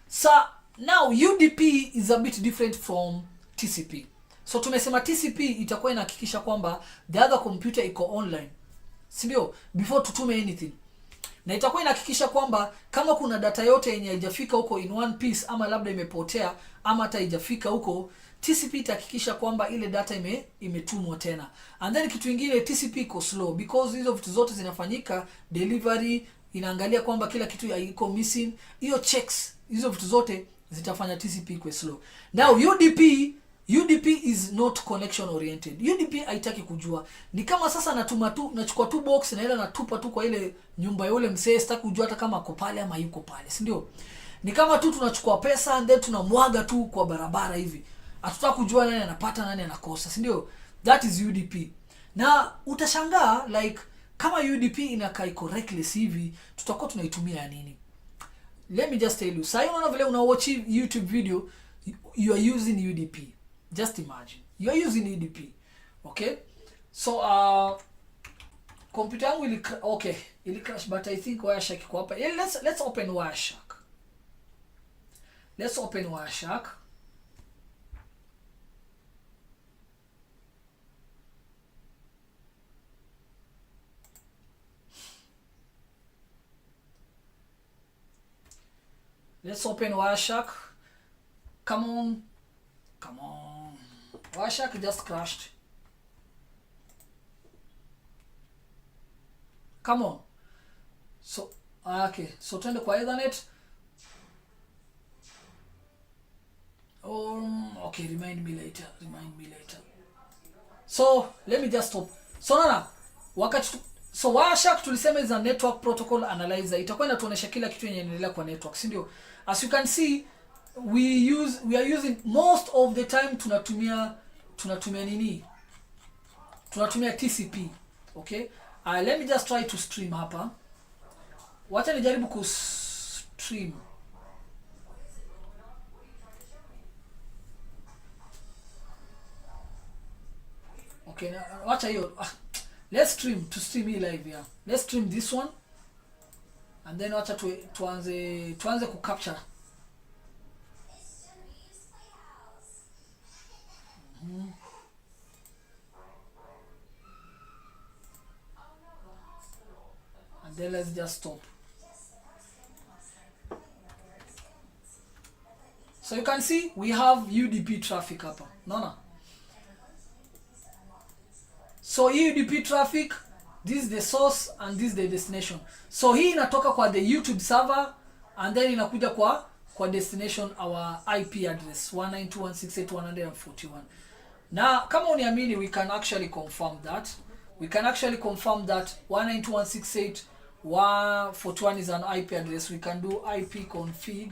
[SPEAKER 1] So now UDP is a bit different from TCP. So tumesema TCP itakuwa inahakikisha kwamba the other computer iko online, si ndio, before tutume anything. Na itakuwa inahakikisha kwamba kama kuna data yote yenye haijafika huko in one piece ama labda imepotea ama hata haijafika huko, TCP itahakikisha kwamba ile data imetumwa tena. And then kitu kingine, TCP iko slow because hizo vitu zote zinafanyika, delivery inaangalia kwamba kila kitu haiko missing. Hiyo checks, hizo vitu zote zitafanya TCP iko slow. Now UDP is not connection oriented. UDP haitaki kujua. Ni kama sasa nachukua tu box na ile natupa tu kwa ile nyumba ya ule msee, sitaki kujua hata kama ako pale ama yuko pale, si ndio? Ni kama tu tunachukua pesa and then tunamwaga tu kwa barabara hivi. Hatutaka kujua nani anapata nani anakosa, si ndio? That is UDP. Na utashangaa like kama UDP inakaa iko reckless hivi, tutakuwa tunaitumia ya nini? Let me just tell you. Sasa unaona vile una watch YouTube video, you are using UDP. Just imagine. You are using UDP. Okay? So computer yangu ili crash, but I think Wireshark iko hapa. Yeah, let's open Wireshark. Let's open Wireshark. Let's open Wireshark. Come on. Come on. Wireshark just crashed. Come on. So, okay. So twende kwa Ethernet. Okay, remind me later. So, let me just stop. So nana, so Wireshark tulisema is a network protocol analyzer. Itakuwa inatuonesha kila kitu yenye inaendelea kwa network, si ndio? As you can see, we are using most of the time tunatumia nini? Tunatumia TCP. Okay? Let me just try to stream hapa. Wacha nijaribu ku stream. Okay, wacha hiyo. Let's stream hii live here. Let's stream this one. And then wacha tuanze ku capture. And then let's just stop. So you can see we have UDP traffic hapa. Naona? So UDP traffic, this is the source and this is the destination. So hii inatoka kwa the YouTube server and then inakuja kwa destination our IP address 192.168.141. Now kama uniamini, we can actually confirm that. We can actually confirm that 192.168.141 is an IP address. We can do IP config.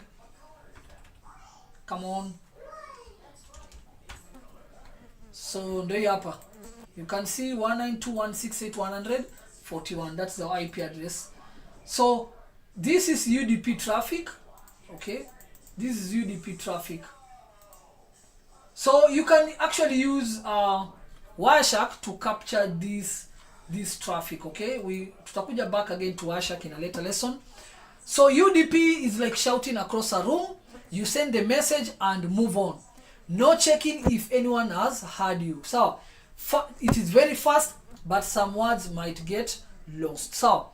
[SPEAKER 1] Come on. So ndio hapa. You can see 192.168.141. That's the IP address. So this is UDP traffic. Okay, this is UDP traffic. So you can actually use Wireshark to capture this traffic. Okay, tutakuja back again to Wireshark in a later lesson. So UDP is like shouting across a room. You send the message and move on. No checking if anyone has heard you. So it is very fast, but some words might get lost. So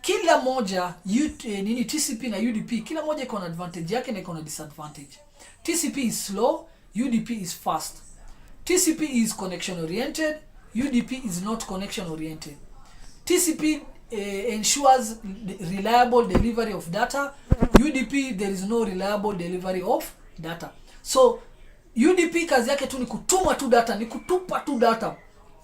[SPEAKER 1] kila moja nini TCP na UDP, kila moja iko na advantage yake na iko na disadvantage. TCP is slow, UDP is fast. TCP is connection oriented, UDP is not connection oriented. TCP ensures reliable delivery of data. UDP, there is no reliable delivery of data. So UDP kazi yake tu ni kutuma tu data, ni kutupa tu data.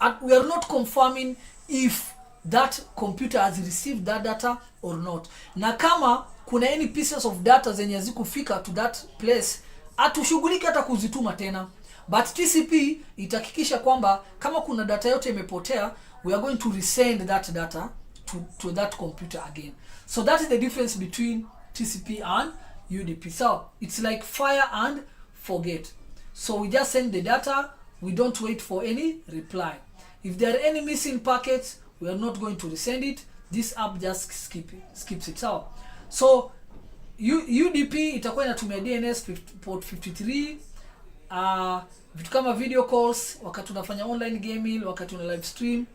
[SPEAKER 1] And we are not confirming if that computer has received that data or not. Na kama kuna any pieces of data zenye hazikufika to that place, atushughuliki hata kuzituma tena. But TCP itahakikisha kwamba kama kuna data yote imepotea, we are going to resend that data to that computer again. So that is the difference between TCP and UDP. So it's like fire and forget. So we just send the data, we don't wait for any reply. If there are any missing packets, we are not going to resend it. This app just skips it out. So UDP itakuwa inatumia DNS port 53, vitu kama video calls, wakati unafanya online gaming, wakati una live stream.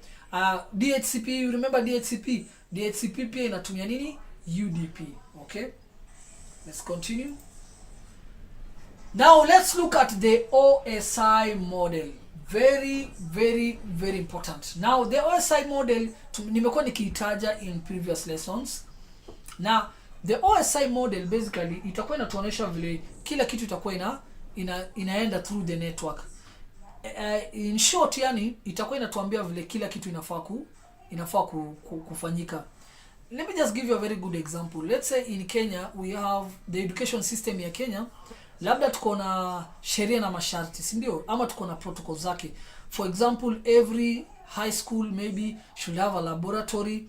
[SPEAKER 1] DHCP, you remember DHCP? DHCP pia inatumia nini? UDP. Okay? Let's continue. Now let's look at the OSI model. Very, very, very important. Now the OSI model nimekuwa nikiitaja in previous lessons. Now the OSI model basically itakuwa inatuonesha vile kila kitu itakuwa inaenda through the network. In short, yani itakuwa inatuambia vile kila kitu inafaa kufanyika. let me just give you a very good example. Let's say in Kenya we have the education system ya Kenya, labda tuko na sheria na masharti, si ndio? Ama tuko na protocol zake. For example, every high school maybe should have a laboratory.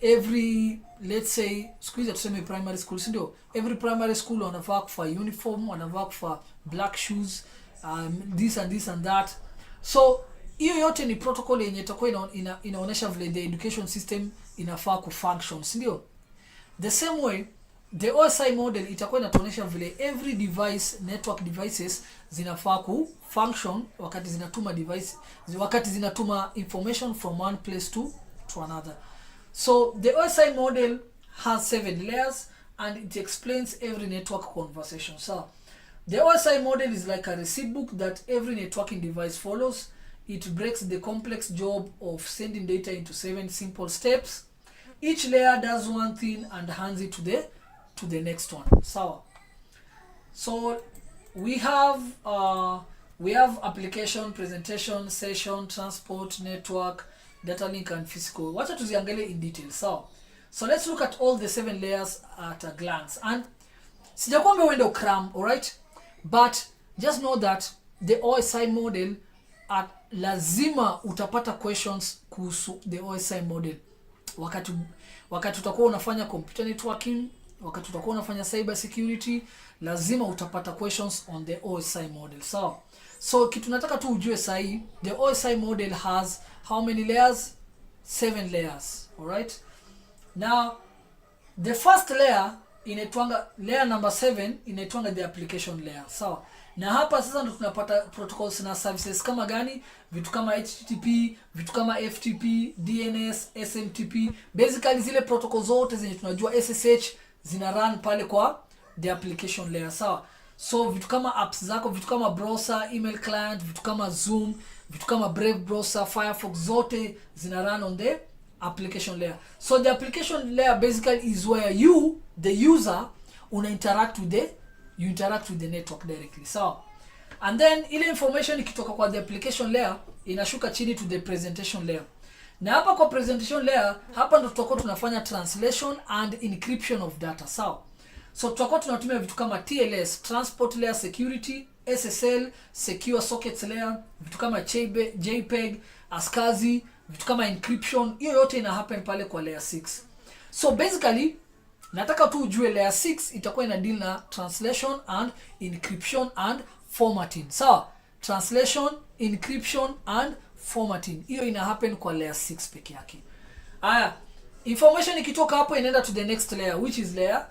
[SPEAKER 1] Every, let's say, squeeze tuseme primary school, si ndio? Every primary school wanavaa for uniform, wanavaa for black shoes, this and this and that. So hiyo yote ni protocol yenye itakuwa inaonesha vile the education system inafaa kufunction, si ndio? The same way the OSI model itakuwa inatuonesha vile every device, network devices zinafaa kufunction wakati zinatuma information from one place to another. So the OSI model has 7 layers and it explains every network conversation. So the OSI model is like a receipt book that every networking device follows. It breaks the complex job of sending data into 7 simple steps. Each layer does one thing and hands it to the next one. So we have application, presentation, session, transport, network, data link and physical. Wacha tuziangalie in detail. So let's look at all the 7 layers at a glance. And sijakwambia uende ukram, alright? But just know that the OSI model lazima utapata questions kuhusu the OSI model. Wakati utakuwa unafanya computer networking, wakati utakuwa unafanya cybersecurity, lazima utapata questions on the OSI model. So kitu nataka tu ujue sahi, the OSI model has how many layers? 7 layers, alright? Now the first layer inaitwanga layer number 7 inaitwanga the application layer. Na hapa sasa ndo tunapata protocols na services kama gani? Vitu kama HTTP, vitu kama FTP, DNS, SMTP. Basically zile protocols zote zenye tunajua SSH zina run pale kwa the application layer. So vitu kama apps zako, vitu kama browser, email client, vitu kama Zoom, vitu kama Brave browser, Firefox, zote zina run on the application layer. So the application layer basically is where you, the user, interact with the network directly. And then ile information ikitoka kwa the application layer inashuka chini to the presentation layer. Na hapa kwa presentation layer, hapa ndo tutakuwa tunafanya translation and encryption of data. So tutakuwa tunatumia vitu kama TLS, transport layer security, SSL, secure sockets layer, vitu kama JPEG, ASCII, vitu kama encryption. Hiyo yote ina happen pale kwa layer 6. So basically nataka tu ujue layer 6 itakuwa ina deal na translation and encryption and formatting. Translation, encryption and formatting. Hiyo ina happen kwa layer 6 peke yake. Information ikitoka hapo inaenda to the next layer, which is layer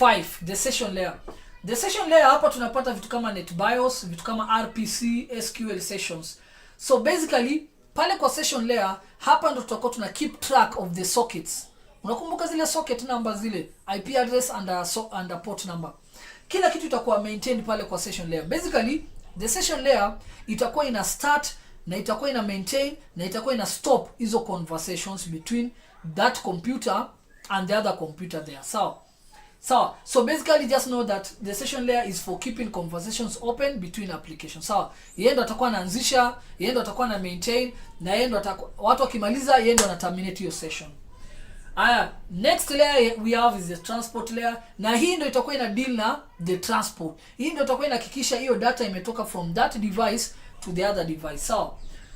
[SPEAKER 1] 5, the session layer. The session layer hapa tunapata vitu kama NetBIOS, vitu kama RPC, SQL sessions. So basically pale kwa session layer hapa ndo tutakuwa tuna keep track of the sockets. Unakumbuka zile socket number zile, IP address and port number. Kila kitu itakuwa maintained pale kwa session layer. Basically the session layer itakuwa ina start na itakuwa ina maintain na itakuwa ina stop hizo conversations between that computer and the other computer there. So basically just know that the session layer is for keeping conversations open between applications. Yeye ndo atakuwa anaanzisha, yeye ndo atakuwa na maintain, na yeye ndo watu wakimaliza yeye ndo ana terminate hiyo session. Next layer we have is the transport layer, na hii ndo itakuwa ina deal na the transport. Hii ndo itakuwa inahakikisha hiyo data imetoka from that device to the other device.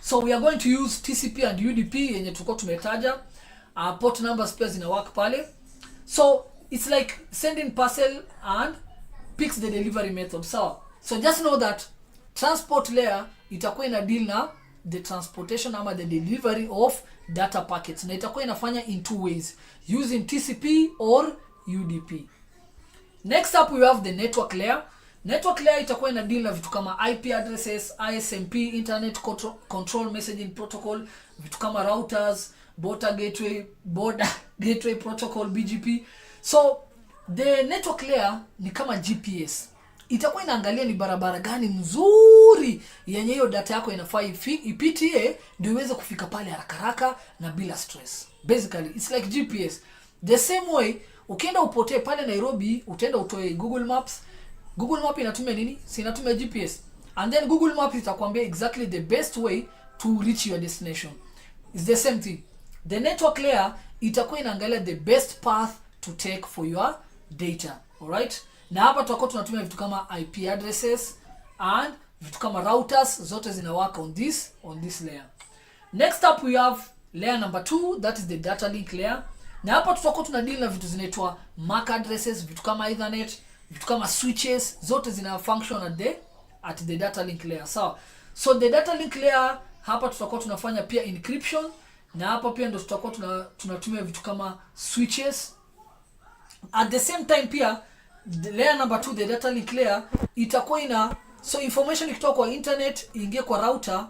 [SPEAKER 1] So we are going to use TCP and UDP yenye tulikuwa tumetaja. Port numbers pia zina work pale. So it's like sending parcel and picks the delivery method. So just know that transport layer itakuwa ina deal na the transportation ama the delivery of data packets, na itakuwa inafanya in 2 ways, using TCP or UDP. Next up we have the network layer. Network layer itakuwa ina deal na vitu kama IP addresses, ISMP, internet control messaging protocol, vitu kama routers, border gateway protocol, BGP. So the network layer ni kama GPS. Itakuwa inaangalia ni barabara gani mzuri yenye hiyo data yako inafaa ipitie ndio iweze kufika pale haraka na bila stress. Basically it's like GPS. The same way ukienda upotee pale Nairobi, utaenda utoe Google Maps. Google Map inatumia nini? Si inatumia GPS. And then Google Maps itakwambia exactly the best way to reach your destination. It's the same thing. The network layer itakuwa inaangalia the best path to take for your data. Alright, na hapa tutakuwa tunatumia vitu kama IP addresses and vitu kama routers, zote zinawaka on this layer. Next up we have layer number 2, that is the data link layer. Na hapa tutakuwa tunadeal na vitu zinaitwa MAC addresses, vitu kama Ethernet, vitu kama switches, zote zina function at the data link layer. So the data link layer hapa tutakuwa tunafanya pia encryption, na hapa pia ndio tutakuwa tunatumia vitu kama switches. At the same time pia the layer number 2, the data link layer, itakuwa so information ikitoka kwa internet ingie kwa router,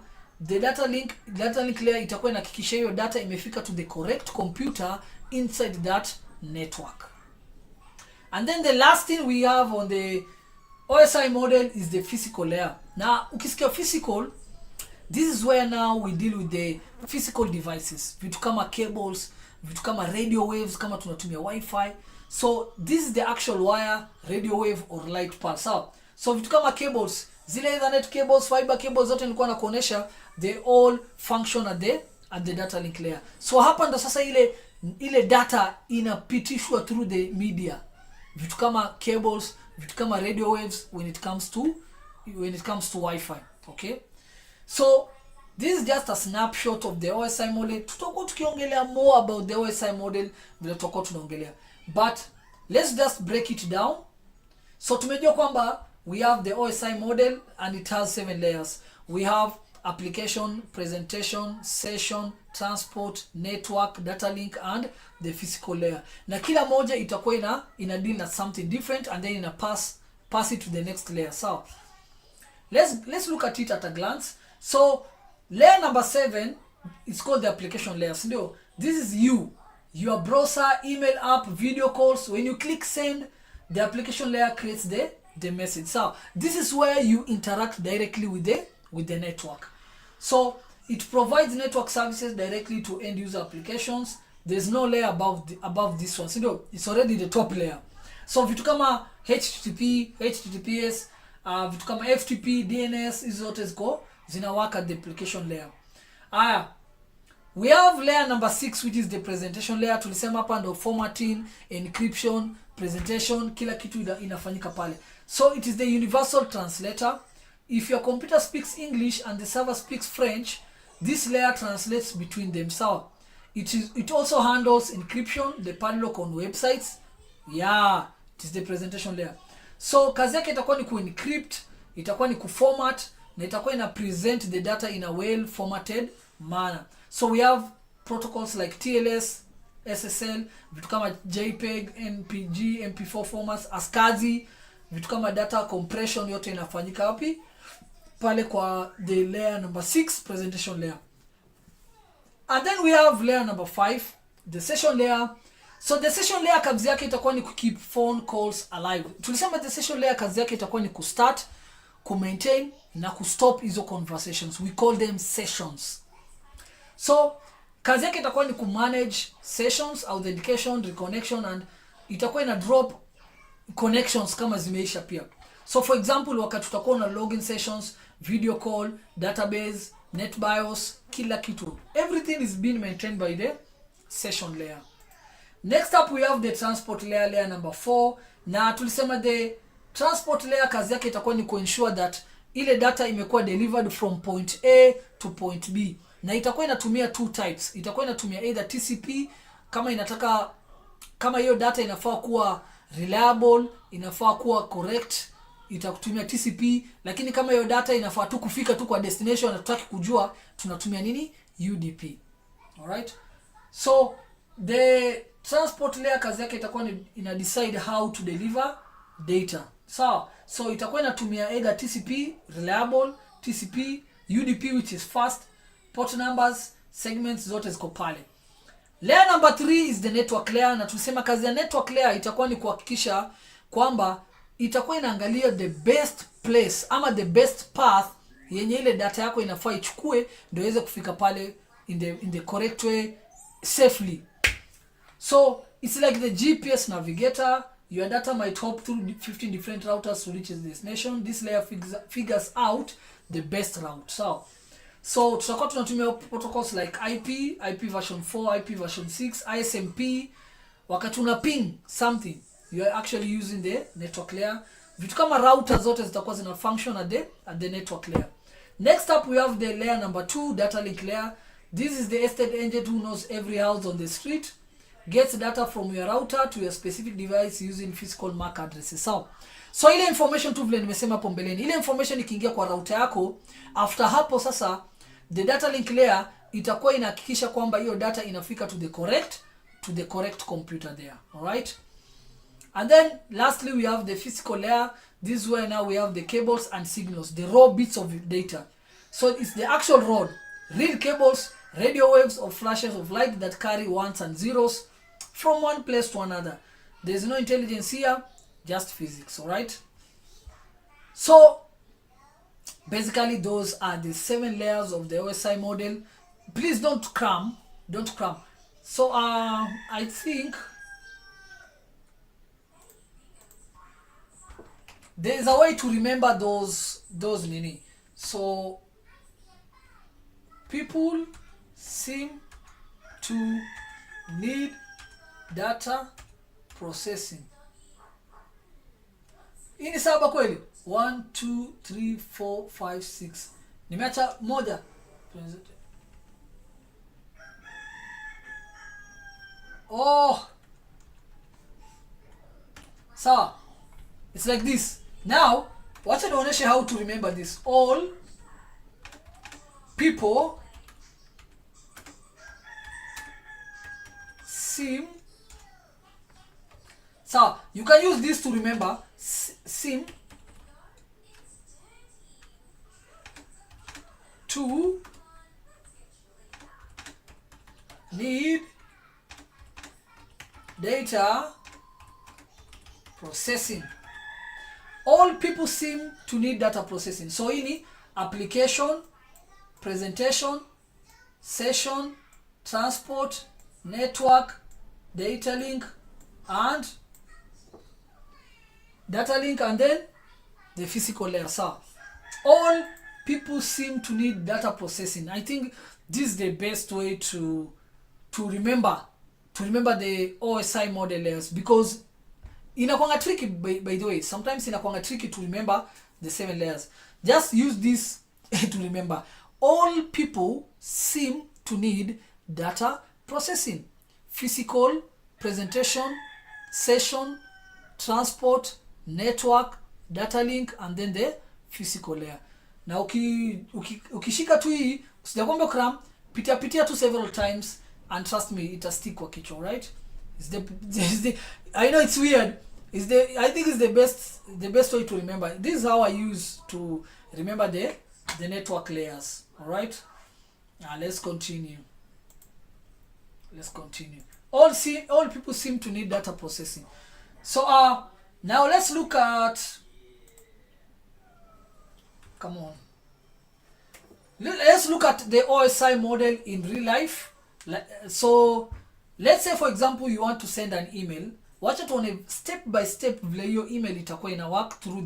[SPEAKER 1] the data link layer itakuwa inahakikisha hiyo data imefika to the correct computer inside that network. And then the last thing we have on the OSI model is the physical layer. Now ukisikia physical, this is where now we deal with the physical devices, vitu kama cables, vitu kama radio waves kama tunatumia wifi. So this is the actual wire, radio wave or light pulse. So vitu kama cables, zile Ethernet cables, fiber cables, zote nilikuwa nakuonesha, they all function at the data link layer. So hapa ndo sasa ile data inapitishwa through the media, vitu kama cables, vitu kama radio waves when it comes to wifi. Okay, so this is just a snapshot of the OSI model. Tutakuwa tukiongelea more about the OSI model vile tutakuwa tunaongelea, but let's just break it down. So tumejua kwamba we have the OSI model and it has 7 layers. We have application, presentation, session, transport, network, data link and the physical layer. Na kila moja itakuwa ina deal na something different and then ina pass it to the next layer. So let's look at it at a glance. So layer number 7 is called the application layer. So this is your browser, email app, video calls. When you click send, the application layer creates the message. So this is where you interact directly with the network. So it provides network services directly to end user applications. There's no layer above this one. So it's already the top layer. So vitu kama HTTP, HTTPS, vitu kama FTP, DNS, hizo zote zinawaka the application layer. We have layer number 6, which is the presentation layer. Tulisema hapa ndo formatting, encryption, presentation, kila kitu inafanyika pale. So it is the universal translator. If your computer speaks English and the server speaks French, this layer translates between them. So it also handles encryption, the padlock on websites. Yeah, it is the presentation layer. So kazi yake itakuwa ni ku-encrypt, itakuwa ni ku-format, na itakuwa ina present the data in a well formatted manner. So we have protocols like TLS, SSL, vitu kama JPEG, MPG, MP4 formats, ASCII, vitu kama data compression, yote inafanyika wapi? Pale kwa the layer number 6, presentation layer. And then we have layer number 5, the session layer. So the session layer kazi yake itakuwa ni keep phone calls alive. Tulisema the session layer kazi yake itakuwa ni ku-start, ku-maintain na ku-stop hizo conversations. We call them sessions. So kazi yake itakuwa ni ku-manage sessions, authentication, reconnection, and itakuwa ina drop connections kama zimeisha pia. So for example, wakati tutakuwa na login sessions, video call, database, NetBIOS, kila kitu, everything is being maintained by the session layer. Next up we have the transport layer, layer number 4. Na tulisema the transport layer kazi yake itakuwa ni ku-ensure that ile data imekuwa delivered from point A to point B. Na itakuwa inatumia 2 types. Itakuwa inatumia either TCP kama hiyo data inafaa kuwa reliable, inafaa kuwa correct, itakutumia TCP, lakini kama hiyo data inafaa tu kufika tu kwa destination na tutaki kujua, tunatumia nini? UDP. Alright? So the transport layer kazi yake itakuwa ina decide how to deliver data. So itakuwa inatumia either TCP, reliable, TCP, UDP which is fast, port numbers, segments, zote ziko pale. Layer number 3 is the network layer, na tulisema kazi ya network layer itakuwa ni kuhakikisha kwamba itakuwa inaangalia the best place ama the best path yenye ile data yako inafaa ichukue ndio iweze kufika pale in the correct way safely. So it's like the GPS navigator. Your data might hop through 15 different routers to reach the destination. This layer figures out the best route. So tutakuwa tunatumia protocols like IP version 4, IP version 6, ISMP. Wakati una ping something, you are actually using the network layer. Vitu kama router zote zitakuwa zina function at the network layer. Next up, we have the layer number 2, data link layer. This is the estate agent who knows every house on the street, gets data from your router to your specific device using physical MAC addresses. So ile information tu vile nimesema hapo mbeleni, ile information ikiingia kwa router yako, after hapo sasa the data link layer itakuwa inahakikisha kwamba hiyo data inafika to the correct computer there. All right? And then lastly, we have the physical layer. This is where now we have the cables and signals, the raw bits of data. So it's the actual raw, real cables, radio waves or flashes of light that carry ones and zeros from one place to another. There's no intelligence here, just physics. All right? So basically those are the 7 layers of the OSI model. Please don't cram. So I think there is a way to remember those nini. So people seem to need data processing. Hii ni saba kweli? 1 2 3 4 5 6. Nimeacha moja. Oh. So it's like this. Now, watch I don't how to remember this. All people seem. So you can use this to remember. Seem to need data processing. All people seem to need data processing. So ini application, presentation, session, transport, network, data link, and then the physical layer. So all people seem to need data processing. I think this is the best way to remember the OSI model layers, because inakwanga tricky by the way. Sometimes inakwanga tricky to remember the 7 layers. Just use this to remember. All people seem to need data processing. Physical, presentation, session, transport, network, data link, and then the physical layer. Na ukishika tu hii, usijakwambia cram, pitia tu several times, and trust me, it'll stick kwa kichwa, right? It's the I know it's weird. I think it's the best way to remember. This is how I use to remember the network layers. All right? Now let's continue. All people seem to need data processing. So now let's look at, let's look at the OSI model in real life. So let's say for example you want to send an email. Wacha tuone step by step vile hiyo email itakuwa ina work through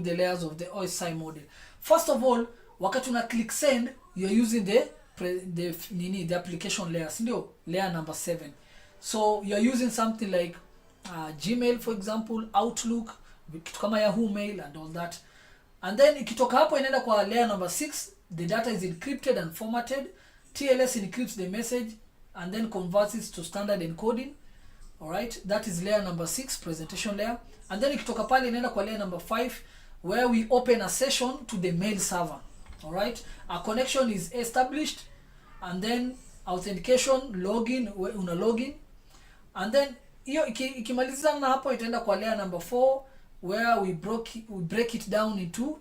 [SPEAKER 1] the layers of the OSI model. First of all, wakati una click send, you're using the application layer, ndio layer number 7. So you're using something like Gmail for example, Outlook, kitu kama Yahoo Mail and all that. And then ikitoka hapo inaenda kwa layer number 6, the data is encrypted and formatted. TLS encrypts the message and then converts it to standard encoding. All right, that is layer number 6, presentation layer. And then ikitoka pale inaenda kwa layer number 5, where we open a session to the mail server. All right, a connection is established, and then authentication, login, una login, and then hiyo ikimalizana na hapo itaenda kwa layer number 4, where we break it down into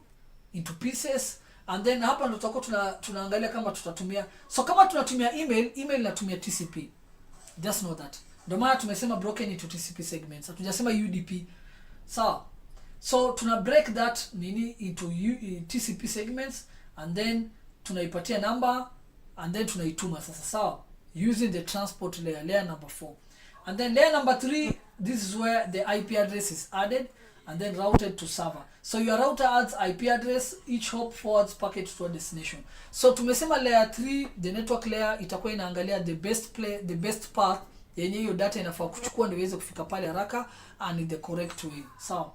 [SPEAKER 1] pieces. And then hapa ndo tutakuwa tunaangalia kama tutatumia. So kama tunatumia email inatumia TCP. Just know that. Ndio maana tumesema broken into TCP segments. Hatujasema UDP. So tuna break that into TCP segments, and then tunaipatia number, and then tunaituma sasa, sawa, using the transport layer number 4. And then layer number 3, this is where the IP address is added, and then routed to server. So your router adds IP address, each hop forwards packet to a destination. So tumesema layer 3, the network layer, itakuwa inaangalia the best path yenye hiyo data inafaa kuchukua ndio iweze kufika pale haraka and in the correct way. So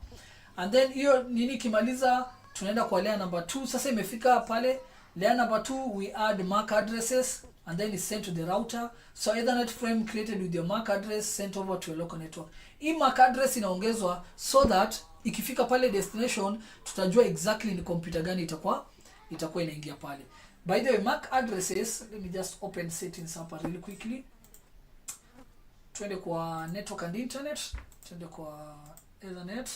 [SPEAKER 1] and then hiyo nini kimaliza, tunaenda kwa layer number 2. Sasa imefika pale layer number 2, we add MAC addresses and then it's sent to the router. So Ethernet frame created with your MAC address sent over to a local network. Hii MAC address inaongezwa so that ikifika pale destination tutajua exactly ni computer gani itakuwa inaingia pale. By the way, MAC addresses, let me just open settings hapa really quickly. Twende kwa network and internet, twende kwa Ethernet.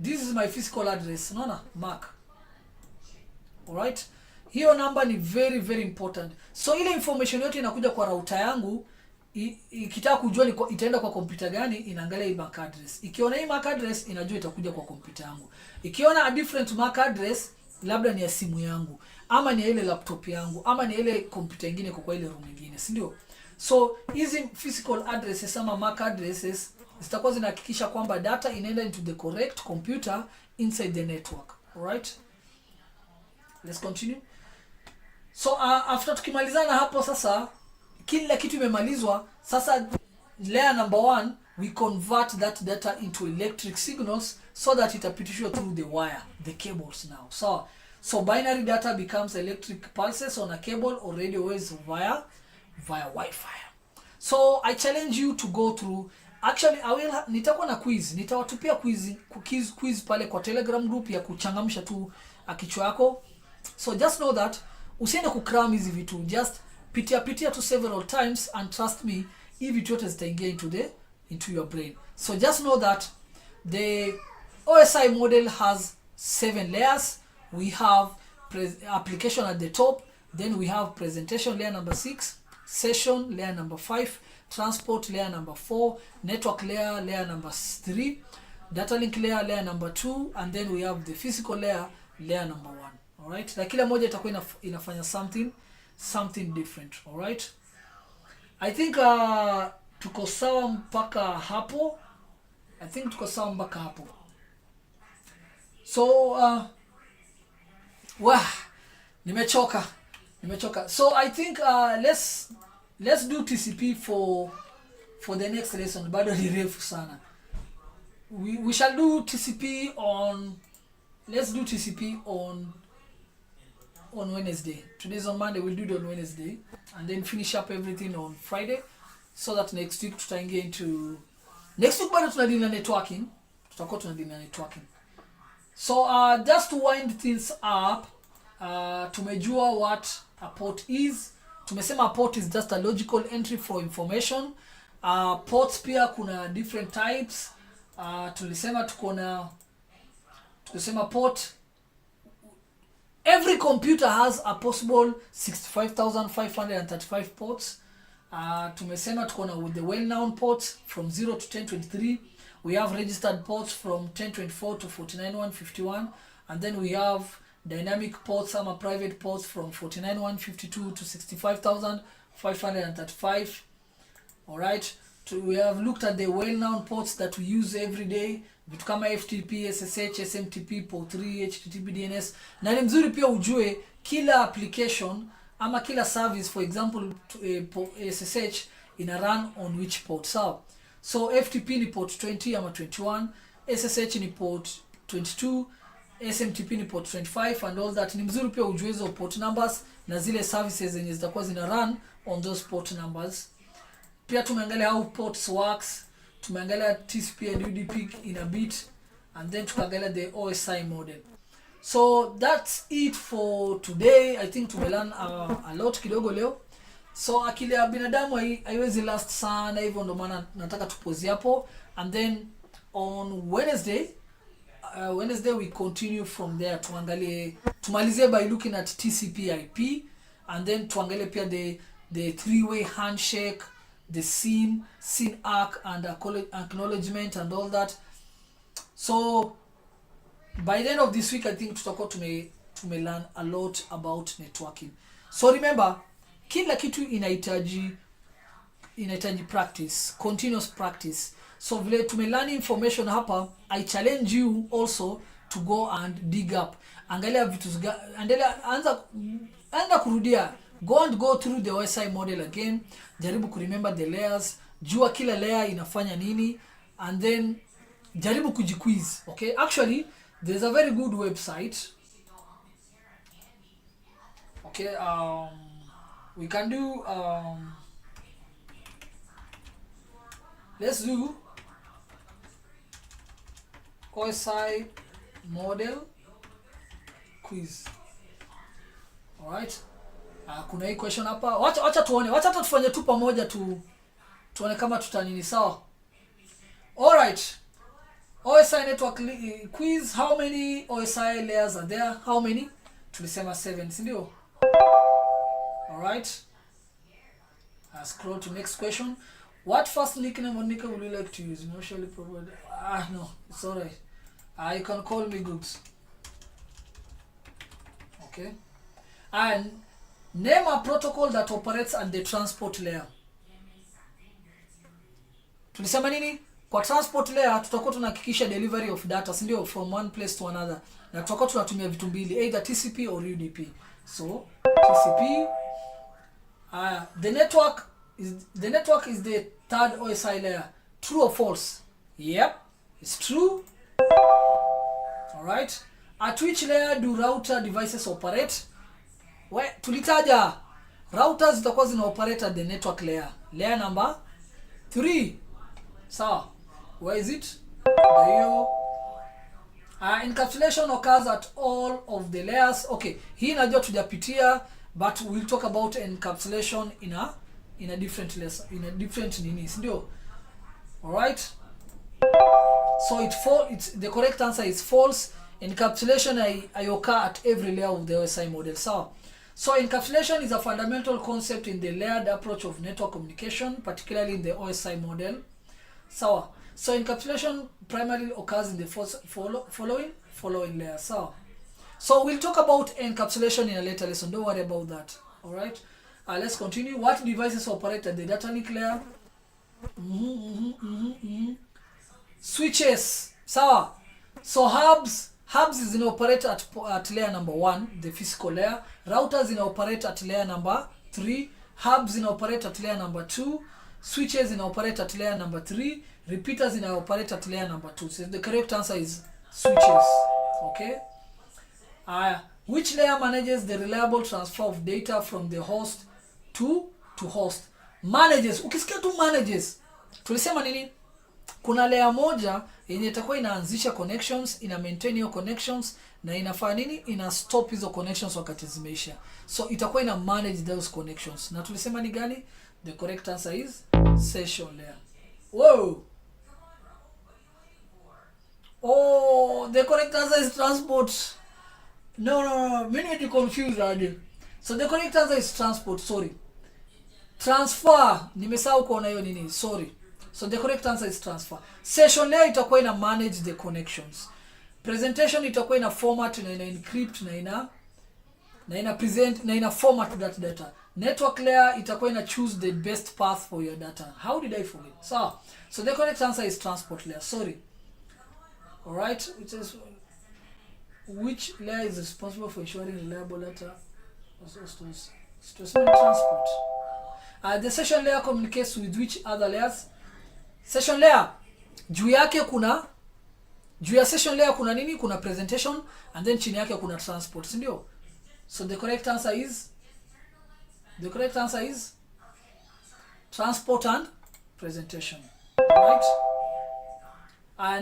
[SPEAKER 1] This is my physical address, unaona MAC. Alright? Hiyo number ni very very important. So ile information yote inakuja kwa router yangu, ikitaka kujua itaenda kwa computer gani, inaangalia hii MAC address. Ikiona hii MAC address inajua itakuja kwa computer yangu. Ikiona a different MAC address, labda ni ya simu yangu, ama ni ile laptop yangu, ama ni ile computer nyingine kwa ile room nyingine, si ndio? So hizi physical addresses ama MAC addresses zitakuwa zinahakikisha kwamba data inaenda into the correct computer inside the network. Alright? Let's continue. So after tukimalizana hapo sasa, kila kitu imemalizwa, sasa layer number 1, we convert that data into electric signals so that itapitishwa through the wire, the cables now. So binary data becomes electric pulses on a cable or radio waves via Wi-Fi. So I challenge you to go through. Actually nitakuwa na quiz, nitawatupia quiz pale kwa Telegram group ya kuchangamsha tu kichwa yako. So just know that usiende kukram hizi vitu, just pitia to several times and trust me, hivi vitu yote zitaingia into your brain. So just know that the OSI model has 7 layers. We have application at the top, then we have presentation layer number 6, session layer number 5, transport layer number 4, network layer number 3, data link layer number 2, and then we have the physical layer number 1. Alright, na kila moja itakuwa inafanya something different. Alright, I think tuko sawa mpaka hapo. So nimechoka. So I think let's do TCP for the next lesson. Bado ni refu sana. We shall do TCP on, let's do TCP on Wednesday. Today's on Monday, we'll do it on Wednesday and then finish up everything on Friday, so that next week tutaingia into bado tunadili na networking. Tutakuwa tunadili na networking. So just to wind things up, tumejua what a port is. Tumesema a port is just a logical entry for information. Ports pia kuna different types. Tulisema port, every computer has a possible 65,535 ports. Tumesema with the well-known ports from 0 to 1023. We have registered ports from 1024 to 49151, and then we have dynamic ports, some are private ports from 49152 to 65,535. All right. We have looked at the well-known ports that we use every day, vitu kama FTP, SSH, SMTP, port 3, HTTP, DNS. Na ni mzuri pia ujue kila application ama kila service, for example SSH ina run on which port. So FTP ni port 20 ama 21, SSH ni port 22, SMTP ni port 25 and all that. Ni mzuri pia ujue hizo port numbers na zile services zenye zitakuwa zina run on those port numbers. Pia tumeangalia how ports works, tumeangalia TCP and UDP in a bit, and then tukaangalia the OSI model. So that's it for today. I think tumelearn a lot kidogo leo. So akili ya binadamu haiwezi last sana, hivyo ndo maana nataka tupozi hapo, and then on Wednesday we continue from there. Tumalizie by looking at TCP IP, and then tuangalie pia the three-way handshake, the SYN ACK and acknowledgement and all that. So by the end of this week, I think tutakuwa learn a lot about networking. So remember, kila kitu inahitaji inahitaji practice, continuous practice. So vile tumelearn information hapa, I challenge you also to go and dig up. Angalia vitu anza kurudia. Go through the OSI model again. Jaribu kuremember the layers. Jua kila layer inafanya nini, and then jaribu kujiquiz. Okay, actually there's a very good website. Okay, we can do let's do OSI model quiz. All right, kuna hii question hapa. Wacha tuone, wacha tufanye tu pamoja tuone kama tutanini. Sawa. All right, OSI network quiz. How many OSI layers are there? How many? Tulisema 7, si ndio? All right, scroll to next question. What first nickname or nickname would you like to use? Emotionally provided. No, it's all right. You can call me Goods. Okay. And name a protocol that operates at the transport layer. Tulisema nini? Kwa transport layer tutakuwa tunahakikisha delivery of data, si ndio, from one place to another. Na tutakuwa tunatumia vitu mbili, either TCP or UDP. So, TCP. The network is the third OSI layer. True or false? Yep, it's true. All right. At which layer do router devices operate? Tulitaja routers zitakuwa zina operate at the network layer. Layer number 3. So, where is it? There. Encapsulation occurs at all of the layers. Okay, hii najua tujapitia, but we'll talk about encapsulation in a different lesson, in a different nini, ndio. All right, so it's the correct answer is false. Encapsulation I occur at every layer of the OSI model. So encapsulation is a fundamental concept in the layered approach of network communication, particularly in the OSI model. So encapsulation primarily occurs in the following layers. So we'll talk about encapsulation in a later lesson. Don't worry about that. All right. Let's continue. What devices operate at the data link layer? Switches. So hubs is in operate at layer number 1, the physical layer. Routers in operate at layer number 3. Hubs in operate at layer number 2. Switches in operate at layer number 3. Repeaters in operate at layer number 2. So the correct answer is switches. Okay. Which layer manages the reliable transfer of data from the host to host? Manages. Ukisikia tu manages, tulisema nini? Kuna layer moja yenye itakuwa inaanzisha connections, ina maintain hiyo connections, na inafanya nini? Ina stop hizo connections wakati zimeisha. So itakuwa ina manage those connections. Na tulisema ni gani? The correct answer is session layer. Whoa. Oh, the correct answer is transport. No. Many are confused already. So the correct answer is transport. Sorry. Transfer. Nimesahau kuona hiyo nini. Sorry. So the correct answer is transfer. Session layer itakuwa ina manage the connections. Presentation itakuwa ina format na ina encrypt na ina present na ina format that data. Network layer itakuwa ina choose the best path for your data. How did I forget? So the correct answer is transport layer. Sorry. All right. Which layer is responsible for ensuring reliable data? Transport. The session layer communicates with which other layers? Session layer, juu ya session layer kuna nini? Kuna presentation, and then chini yake kuna transport, si ndio? So the correct answer is transport and presentation. Right?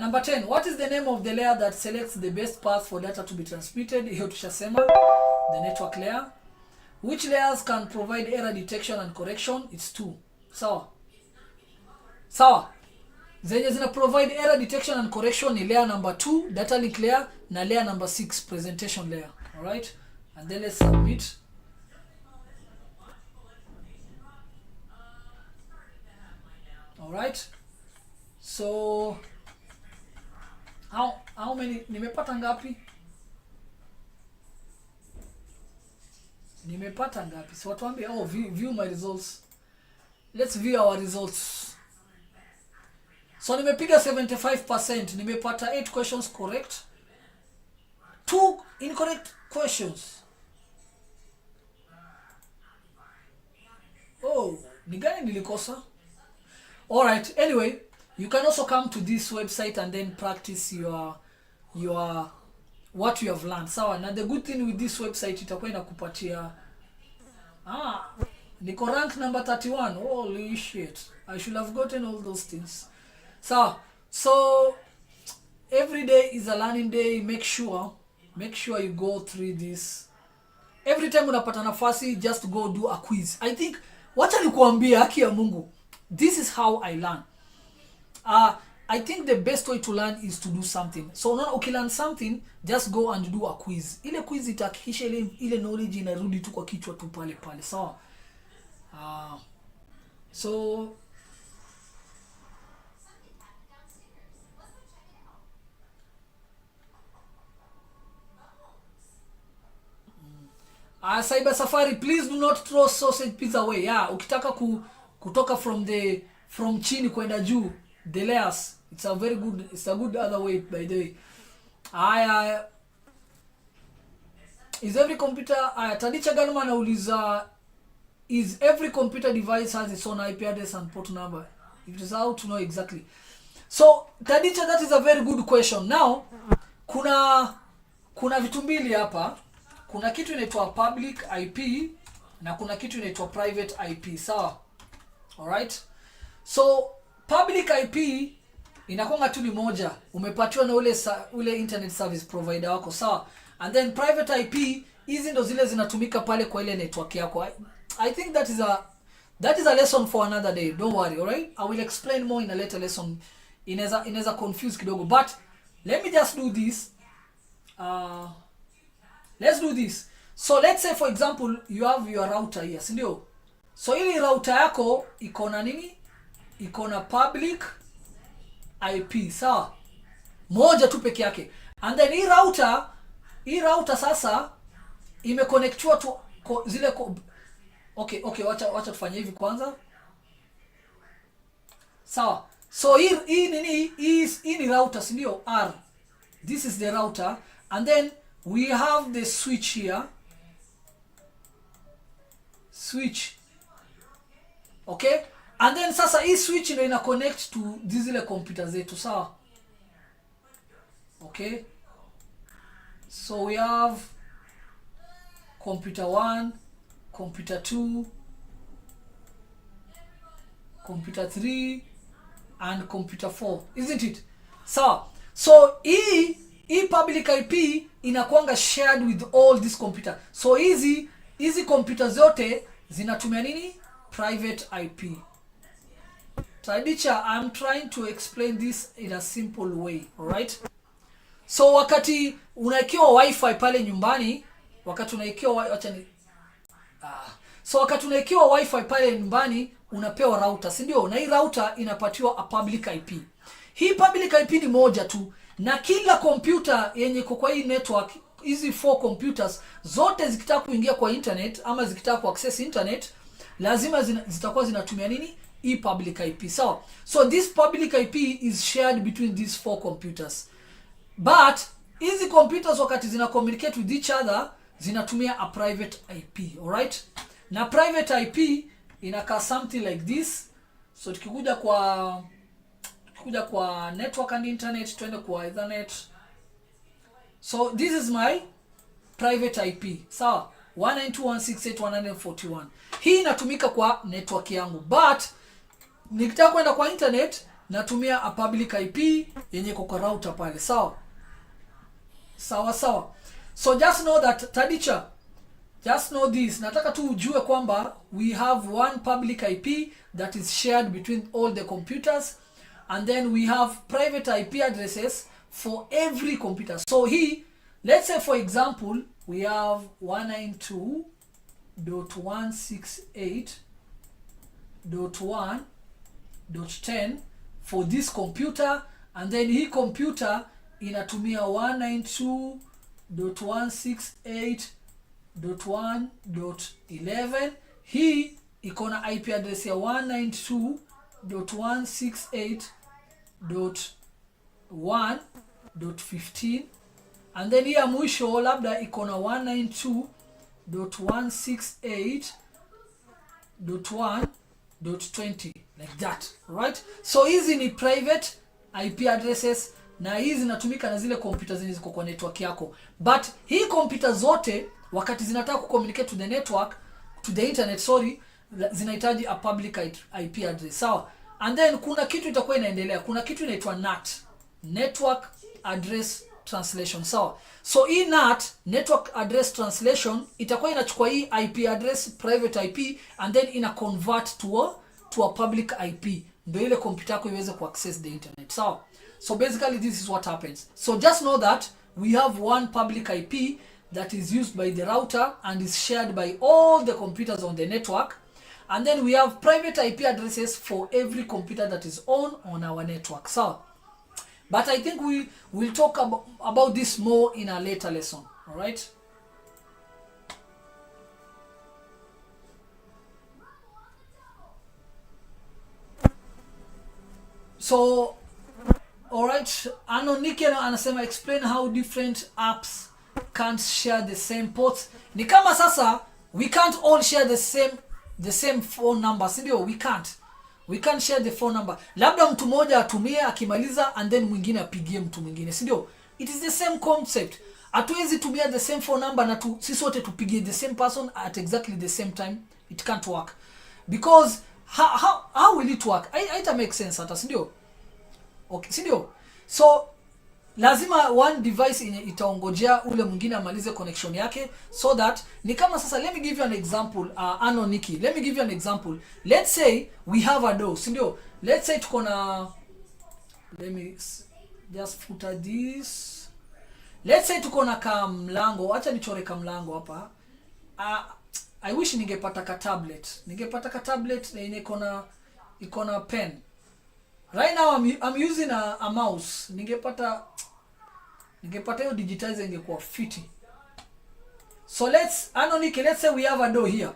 [SPEAKER 1] Number 10, what is the name of the layer that selects the best path for data to be transmitted? Hiyo tushasema, the network layer. Which layers can provide error detection and correction? It's 2. Sawa. Zenye zina provide error detection and correction ni layer number 2, data link layer, na layer number 6, presentation layer. All right? And then let's submit. All right? So how many nimepata ngapi? So watuambie, view my results. let's view our results. So nimepiga 75%, nimepata 8 questions correct, 2 incorrect questions. Oh, ni gani nilikosa? Alright, anyway, you can also come to this website and then practice your what you have learned. Sawa, na the good thing with this website itakuwa inakupatia niko rank number 31. Holy shit, I should have gotten all those things. So every day is a learning day. Make sure you go through this. Every time unapata nafasi, just go do a quiz. I think wacha nikuambia haki ya Mungu, this is how I learn. I think the best way to learn is to do something. So unaona, ukilearn something, just go and do a quiz. Ile quiz itahakikisha ile knowledge inarudi tu kwa kichwa tu pale pale. Sawa. So Cyber Safari, please do not throw sausage pizza away. Yeah, ukitaka kutoka from chini kwenda juu, the layers, it's a good other way, by the way. Is every computer Tadicha Galma anauliza, is every computer device has its own IP address and port number? It is how to know exactly. So Tadicha, that is a very good question. Now kuna vitu mbili hapa. Kuna kitu inaitwa public IP na kuna kitu inaitwa private IP. Sawa? Alright? So public IP inakuanga tu ni moja, umepatiwa na ule internet service provider wako. Sawa? And then private IP, hizi ndo zile zinatumika pale kwa ile network yako. I think that is a lesson for another day. Don't worry, alright? I will explain more in a later lesson. Inaweza confuse kidogo, but let me just do this. Let's do this. So let's say for example you have your router here, si ndio? So ili router yako iko na nini? Iko na public IP, sawa? Moja tu peke yake. And then hii router sasa imeconnectiwa tu zile okay, wacha tufanye hivi kwanza. Sawa. So hii ni router, si ndio? R. This is the router, and then we have the switch here. Switch. Okay? And then sasa hii switch ndio ina connect to zile computer zetu, sawa? Okay? So we have computer 1, computer 2, computer 3 and computer 4, isn't it? So hii public IP inakuanga shared with all this computer. So hizi computer zote zinatumia nini? Private IP. Tadicha, I'm trying to explain this in a simple way, alright? So wakati unaikiwa wifi pale nyumbani, wakati unaikiwa wifi pale nyumbani, unapewa router, si ndio? Na hii router inapatiwa a public IP. Hii public IP ni moja tu, na kila computer yenye kwa hii network, hizi 4 computers zote zikitaka kuingia kwa internet ama zikitaka ku access internet, lazima zitakuwa zinatumia nini? Hii public IP. So this public IP is shared between these 4 computers. But hizi computers wakati zina communicate with each other, zinatumia a private IP, alright? Na private IP inakaa something like this. So tukikuja kwa network and internet, twende kwa ethernet. So this is my private IP. Sawa? 192.168.141. Hii inatumika kwa network yangu. But nikitaka kwenda kwa internet, natumia a public IP yenye kwa router pale. Sawa? Sawa. So just know that, Tadicha, just know this. Nataka tu ujue kwamba we have one public IP that is shared between all the computers, and then we have private IP addresses for every computer. So here, let's say for example, we have 192.168.1.10 for this computer, and then hii computer inatumia 192.168.1.11. Hii iko na IP address ya 192.168.1.15, and then ya mwisho labda iko na 192.168.1.20, like that, right? So hizi ni private IP addresses na hizi zinatumika na zile kompyuta zenye ziko kwa network yako. But hii kompyuta zote wakati zinataka kucommunicate to the network, to the internet, sorry, zinahitaji a public IP address, sawa? And then kuna kitu itakuwa inaendelea, kuna kitu inaitwa NAT, network address translation, sawa? So hii NAT, network address translation, itakuwa inachukua hii IP address, private IP, and then ina convert to a public IP, ndio ile kompyuta yako iweze kuaccess the internet, sawa? So basically this is what happens. So just know that we have one public IP that is used by the router and is shared by all the computers on the network, and then we have private IP addresses for every computer that is on our network. So but I think we will talk about this more in a later lesson. All right. So all right, Anonike anasema explain how different apps can't share the same ports. Ni kama sasa we can't all share the same phone number, si ndio? We can't share the phone number. Labda mtu mmoja atumie akimaliza and then mwingine apigie mtu mwingine, si ndio? It is the same concept. Hatuwezi tumia the same phone number na sisi wote tupigie the same person at exactly the same time. It can't work. Because how will it work? Haita make sense hata, si ndio? Okay, si ndio? So lazima one device itaongojea ule mwingine amalize connection yake, so that ni kama sasa, let me give you an example. Anoniki, let me give you an example. Let's say we have a door, si ndio? Let's say tuko na, let me just footer this. Let's say tuko na kamlango, acha nichore kamlango hapa. I wish ningepata ka tablet. Ningepata ka tablet na iko na pen. Right now I'm using a mouse. Ningepata hiyo digitize ingekuwa fiti. So let's say we have a door here.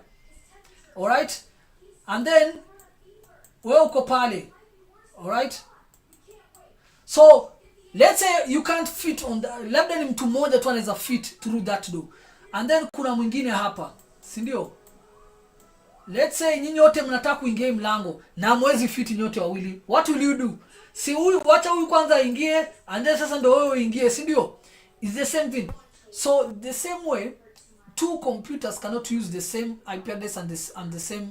[SPEAKER 1] All right? And then wewe uko pale. All right? So let's say you can't fit on the, labda ni mtu mmoja tu anaweza fit through that door. And then kuna mwingine hapa, si ndio? Let's say nyinyi wote mnataka kuingia mlango na mwezi fit nyote wawili. What will you do? Si huyu, wacha huyu kwanza aingie and then sasa ndio wewe uingie, si ndio? It's the same thing. So the same way, two computers cannot use the same IP address and the same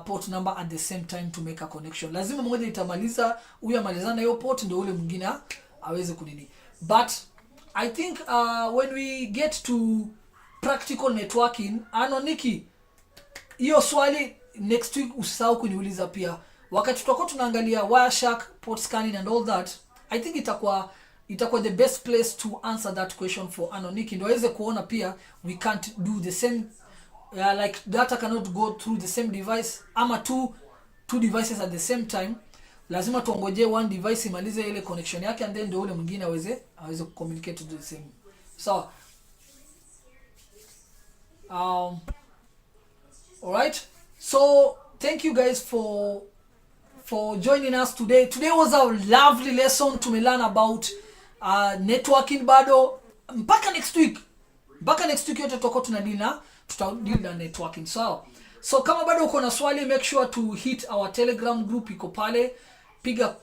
[SPEAKER 1] port number at the same time to make a connection. Lazima mmoja itamaliza, huyu amalizana hiyo port ndio ule mwingine aweze kunini. But I think when we get to practical networking, Anoniki, hiyo swali next week usisahau kuniuliza pia. Wakati tutakuwa tunaangalia Wireshark, port scanning and all that, I think itakuwa the best place to answer that question for Anoniki. Ndio aweze kuona pia we can't do the same, like data cannot go through the same device ama two devices at the same time. Lazima tuongoje one device imalize ile connection yake and then ndio ule mwingine aweze communicate to the same. So all right, so thank you guys for joining us today. Today was a lovely lesson to learn about networking. Bado mpaka next week yote tutakuwa tutadeal na networking. So kama bado uko na swali, make sure to hit our Telegram group, iko pale, piga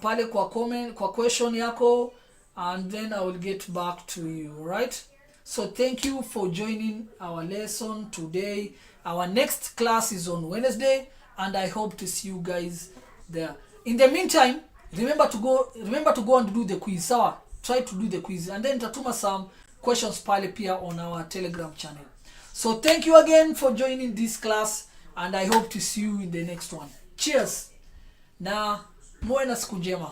[SPEAKER 1] pale kwa comment, kwa question yako, and then I will get back to you. All right, so thank you for joining our lesson today. Our next class is on Wednesday, and I hope to see you guys there. In the meantime, remember to go and do the quiz. Sawa, try to do the quiz, and then tatuma some questions pale pia on our Telegram channel. So thank you again for joining this class, and I hope to see you in the next one. Cheers na muwe na siku njema.